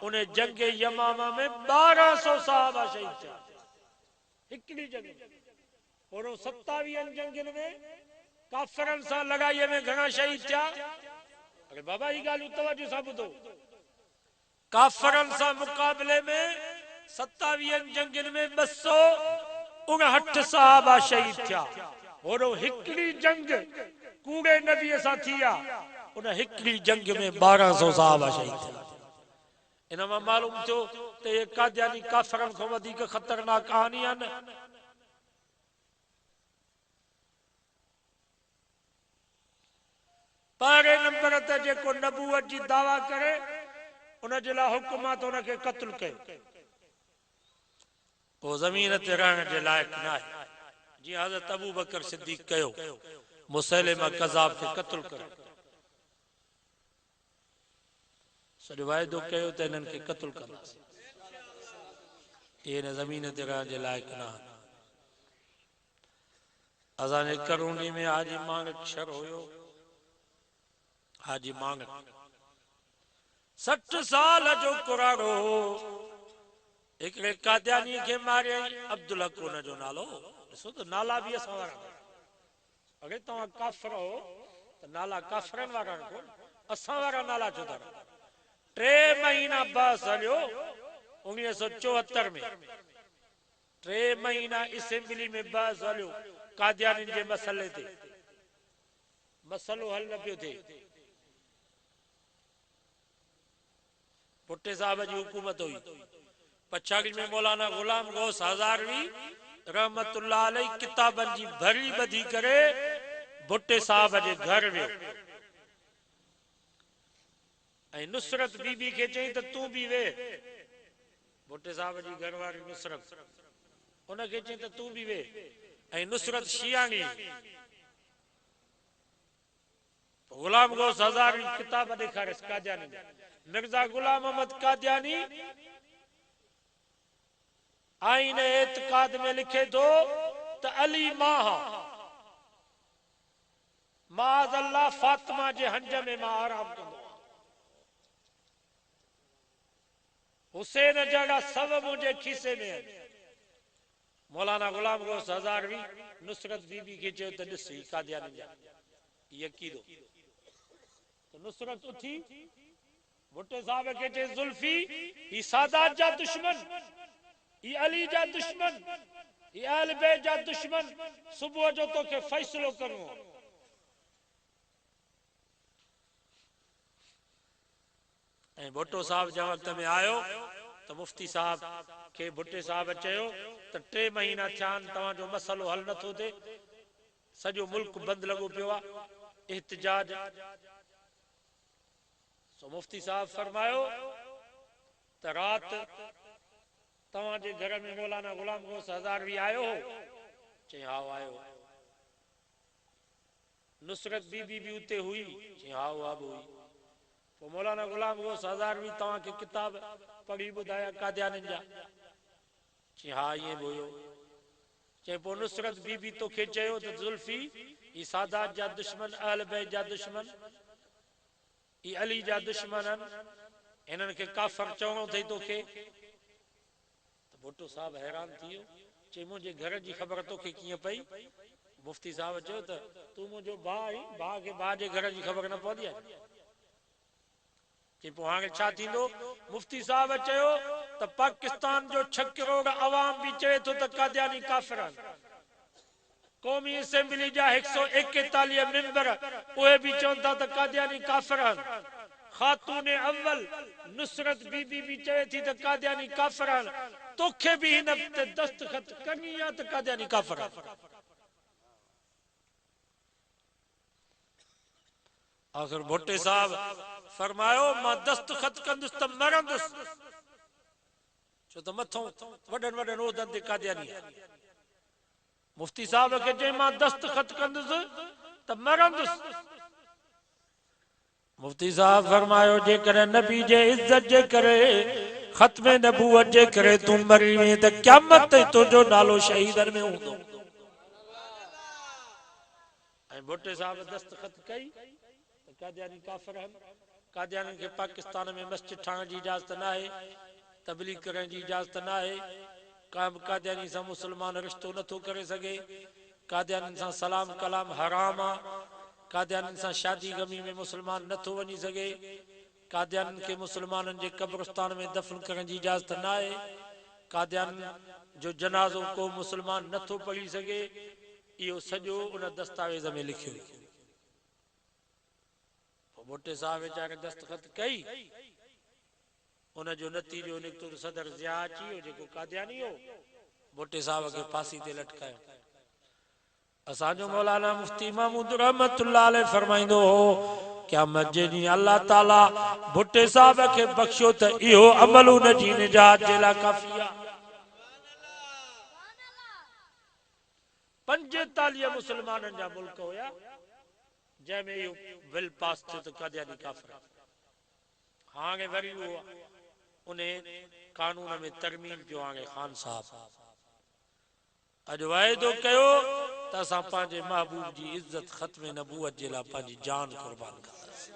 उन जंग यमामा में 1200 सहाबा शहीद थिया, हिकिड़ी जंग में। और 27 जंगियुनि में काफ़िरनि सां लड़ाईअ में घणा शहीद थिया? अरे बाबा ही ॻाल्हियूं तवजो सां ॿुधो। काफ़िरनि सां मुक़ाबले में 27 जंगियुनि में 259 सहाबा शहीद थिया। और हिकिड़ी जंग कूड़े नबीअ सां थी आहे, उन हिकिड़ी जंग में 1200 सहाबा शहीद थिया। इन मां मालूम थियो त ये कादियानी काफ़िरनि खां वधीक ख़तरनाक कहानी आहे न। पहिरें नंबर ते जेको नबूवत जी दावा करे उन जे लाइ हुकुम आहे त उनखे क़त्ल कयो, वो ज़मीन ते रहण जे लाइक़ न आहे। जीअं हज़रत अबू बकर सिद्दीक़ कयो, मुसैलिमा कज़्ज़ाब खे क़त्ल कयो, सॼो वाइदो कयो त इन्हनि खे क़त्ल कंदासीं, इहे हिन ज़मीन ते रहण जे लाइक़ न आहिनि। असांजे करोनी में हाजी मांगक शर हुयो, हाजी मांगक 60 साल जो कुराड़ो हो। हिकिड़े कादियानी खे मारियई, अब्दुल हक हुन जो नालो, ॾिसो त नाला बि असां वारा अगरि तव्हां काफ़िर हो त नाला काफ़िरनि वारा रखो असां वारा नाला छो था रखो 3 महीना बस हलियो 1974 में 3 महीना असेंबली में बस हलियो कादियानी जे मसले ते मसलो हल न पियो थिए भुट्टे साहब जी हुकूमत हुई पछाड़ी में मौलाना गुलाम गौस हज़ारवी रहमतुल्लाह अलैह किताबन जी भरी बधी करे भुट्टे साहब जे घर वियो ऐं नुसरत बीबी के चई त तू भी वे भुट्टे साहब जी घरवारी नुसरत उनके चई त तू भी वे ऐं नुसरत शियाणी गुलाम गौस हज़ारवी किताब ॾेखारियसि कादियानी मिर्ज़ा गुलाम अहमद कादियानी आईन एतकाद में लिखे थो त अली माज़ अल्लाह फातिमा जे हंज में मां आराम कंदो हुसैन जहिड़ा सब मुंहिंजे खीसे में आहिनि मौलाना गुलाम गौस हज़ारवी नुसरत बीबी खे चयो त ॾिस कादियानी जा यकीदो तो नुसरत उठी भुट्टे साहब के चे जुल्फी ही सादात जा दुश्मन ही अली जा दुश्मन ही अहल बैत जा दुश्मन सुबह जो तो के फैसलो करूं ऐं भुट्टो साहब जे वक्त में आयो तो मुफ्ती साहब के भुट्टे साहब चयो त 3 महीना थिया तव्हां जो मसलो हल नथो थे सॼो मुल्क बंद लगो पियो आहे एहतिजाज सो मुफ्ती साहब फरमायो त रात तव्हां जे घर में मौलाना गुलाम गौस हज़ारवी आयो हो चई हा आयो नुसरत बीबी भी उते हुई चई हा उहा बि हुई पोइ मौलाना गुलाम गौस हज़ारवी तव्हां खे किताब पढ़ी ॿुधाया कादियानिन जा चई हा ईअं बि हुयो चई पोइ नुसरत बीबी तोखे चयो त जुल्फी ही सादात जा दुश्मन अहल बैत जा दुश्मन ही अली जा दुश्मन इन्हनि खे काफ़िर चवणो अथई तोखे त भुट्टो साहब हैरान थी वियो चई मुंहिंजे घर जी ख़बर तोखे कीअं पई मुफ्ती साहब चयो त तूं मुंहिंजो भाउ आहीं भाउ खे भाउ जे घर जी ख़बर न पवंदी आहे चई पोइ हाणे छा थींदो मुफ्ती साहब चयो त पाकिस्तान जो 6 करोड़ अवाम बि चए थो त कादियानी काफ़िर आहिनि क़ौमी असेंबली जा 141 मेंबर उहे बि चवनि था त कादियानी काफ़िर आहिनि खातून अव्वल नुसरत बीबी भी चवे थी त कादियानी काफ़िर आहिनि तोखे बि हिन ते दस्तखत करणी आहे त कादियानी काफ़िर आहिनि आखिर भुट्टे साहब फरमायो मां दस्तखत कंदुसि त मरंदुसि छो त मथों वॾनि वॾनि उहिदनि ते कादियानी मुफ्ती साहब के चई मां दस्तखत कंदुसि त मरंदुसि मुफ्ती साहब फरमायो जेकर नबी जे इज्जत जे करे खत्म नबूवत जे करे तू मरी वे त क़यामत ते तुंहिंजो नालो शहीदन में हूंदो ऐं भुट्टे साहब दस्तखत कई त कादियानी काफ़िर आहिनि कादियानी खे पाकिस्तान में मस्जिद ठाहिण जी इजाज़त न आहे तबलीग करण जी इजाज़त न आहे कादियानी सां मुसलमान रिश्तो नथो करे सघे कादियानी सां सलाम कलाम हराम आहे कादियानी सां शादी गमी में मुसलमान नथो वञी सघे कादियानी खे मुसलमाननि जे कब्रिस्तान में दफन करण जी इजाज़त न आहे कादियानी जो जनाज़ो को मुसलमान नथो पढ़ी सघे इहो सॼो उन दस्तावेज़ में लिखियो पोइ भुट्टे साहब वीचारे दस्तखत कई उन जो नतीजो निकितो त सदर ज़िया अची वियो जेको कादियानी हो भुट्टे साहब खे फांसी ते लटकायो असांजो मौलाना मुफ्ती महमूद रहमतुल्लाह अलैह फरमाईंदो हो क़यामत जे ॾींहुं अल्लाह ताला भुट्टे साहब खे बख्शियो त इहो अमल उन जी निजात जे लाइ काफ़ी आहे 45 मुसलमाननि जा मुल्क हुया जंहिंमें इहो बिल पास थियो त कादियानी काफ़िर हाणे वरी उहो उन कानून में तरमीम पियो आणे खान साहब अॼु वाइदो कयो त असां पंहिंजे महबूब जी इज़त ख़त्म नबूवत जे लाइ पंहिंजी जान क़ुर्बान कंदासीं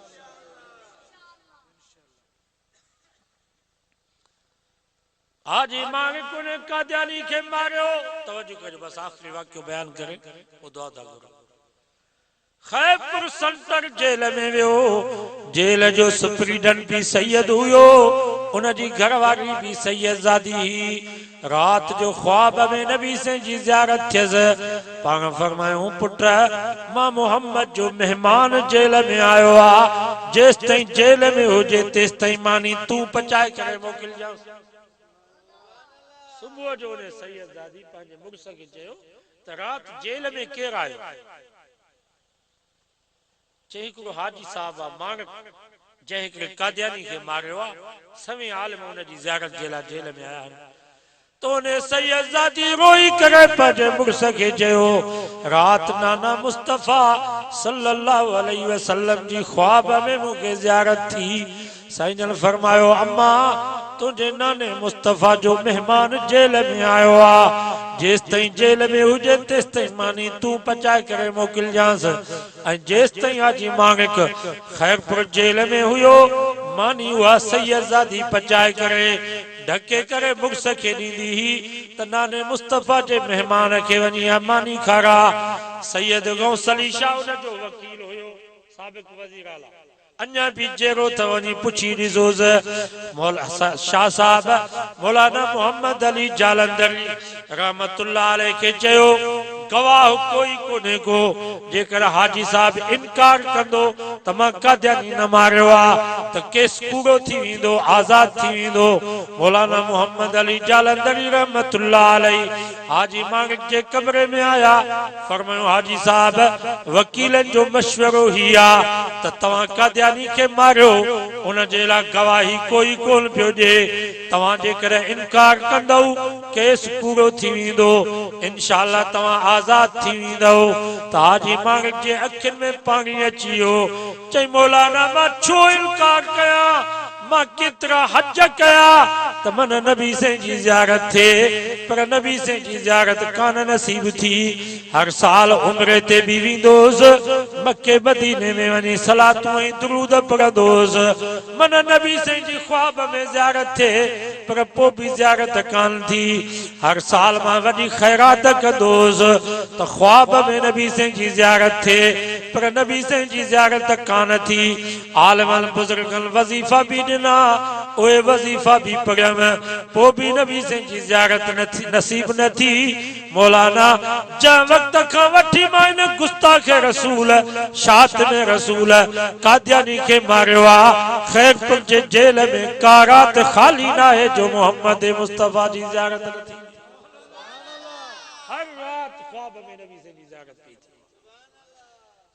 हाजी मालिक ने कादियानी के मारियो। तवज्जो करो, बस आखिरी वाक्य बयान करें, वो दुआ दा करो। खैबर सेंटर जेल में वियो, जेल जो सुप्रीडेंट भी सैयद हुयो, उन जी घरवारी भी सैयदजादी ही। रात जो ख्वाब में नबी से जी ज़ियारत थियस, पाण फरमायो पुट मां मोहम्मद जो मेहमान जेल में आयो आ, जेस ताईं जेल में हुजे तेस ताईं मानी तू पचाए करे मोकिल जा। सुबह जो ने सैयदजादी पंहिंजे मुड़स खे चयो त रात जेल में केर आयो? चई हिकिड़ो हाजी साहब आहे माण्हू जंहिं हिकिड़े कादियानी खे मारियो आहे, सवें आलम उन जी ज़ियारत जे लाइ जेल में आया आहिनि। तो ने सैयदजादी रोई करे पंहिंजे मुड़स खे चयो रात नाना मुस्तफ़ा सल्लल्लाहु अलैहि वसल्लम जी ख्वाब में मूंखे ज़ियारत थी। साईं जन फरमायो अम्मा तुझे नाने मुस्तफ़ा जो मेहमान जेल में आयो आ, जेस ताईं जेल में हुजे तेस ताईं मानी तू पचाए करे मोकिल जांस। जेस ताईं हाजी मालिक खैरपुर जेल में हुयो, मानी हुआ सैयदजादी पचाए करे ढके करे मुड़स खे ॾींदी ही त नाने मुस्तफ़ा जे मेहमान खे वञी मानी खारा। सैयद गौस अली शाह उन जो वकील हुयो, साबिक़ वज़ीर आला। अन्या भी जेरो त वञी पुछी ॾिसोस शाह साहब मौलाना मोहम्मद अली जालंधरी रहमतुल्लाह अलैह के चयो गवाह कोई कोने को, जेकर हाजी साहब इनकार कंदो त मां कादियानी न मारियो आ त केस पूरो थी वेंदो, आजाद थी वेंदो। मौलाना मोहम्मद अली जालंधरी रहमतुल्लाह अलैह हाजी मालिक जे कमरे में आया, फरमायो हाजी साहब वकीलन जो मशवरो ही आ त तवां कादियानी के मारियो, उन जे लाइ गवाही कोई कोन पियो ॾे। तवां जेकर इनकार कंदव केस पूरो थी वेंदो, इंशाअल्लाह तवां आजाद थी वेंदव। त हाजी मालिक जे अखियुनि में पानी अची वियो। चई मौलाना मां छो इनकार कया, मां केतिरा हज कया त मन नबी से जी ज़ियारत थे, पर नबी से जी ज़ियारत कान नसीब थी। हर साल उम्रे ते भी वेंदोस, मक्के मदीने में वञी सलातूं ऐं दुरूद पढ़ंदोस। मन नबी से जी ख्वाब में ज़ियारत थे, पर पोइ भी ज़ियारत कान थी। हर साल मां वॾी खैरात कंदोस त ख्वाब में नबी से जी ज़ियारत थे, पर नबी से जी ज़ियारत कान थी। आलमन बुजुर्गन वजीफा भी ॾिना, उहे वजीफा भी पढ़ियम, पोइ भी नबी से जी ज़ियारत नसीब न थी। मौलाना जंहिं वक्त खां वठी मां इन गुस्ताख रसूल शातिम रसूल कादियानी के मारियो आ, खैरपुर जे जेल में का रात खाली न है जो मोहम्मद मुस्तफ़ा जी ज़ियारत न थी। हर रात ख्वाब में नबी से जी ज़ियारत की थी।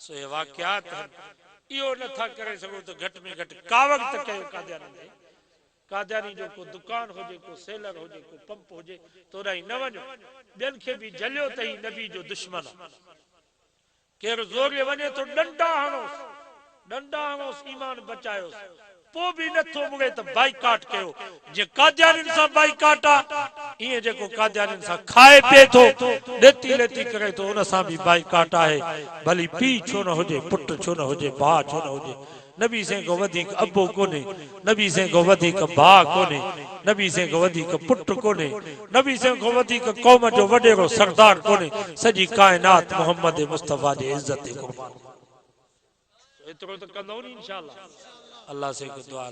सो ये वाक़यात इहो नथा करे सघो त घटि में घटि का वक़्त कयो कादियानी में। कादियानी जो को दुकान होजे, को सेलर होजे, को पंप होजे, तोड़ाई न वञो। ॿियनि खे बि जलियो त ही नबी जो दुश्मन आहे। केरु ज़ोरे वञे तो डंडा हणोस ईमान बचायोस, पोइ बि नथो मुड़े त बाइकाट कयो। जे कादियानिन सां बाइकाट आहे, इएं जेको कादियानिन सां खाए पिए थो लेती लेती करे तो उन सां बि बाइकाट आहे। भली पीउ छो न हुजे, पुट छो न हुजे, भाउ छो न हुजे, नबी से को वधीक अबो कोने, नबी से को वधीक भाउ कोने, नबी से को वधीक पुट कोने, नबी से को वधीक कौम जो वडेरो सरदार कोने। सजी कायनात मोहम्मद मुस्तफ़ा जे इज्जत कुर्बान। एतिरो त कंदो नी इंशाअल्लाह। अल्लाह से दुआ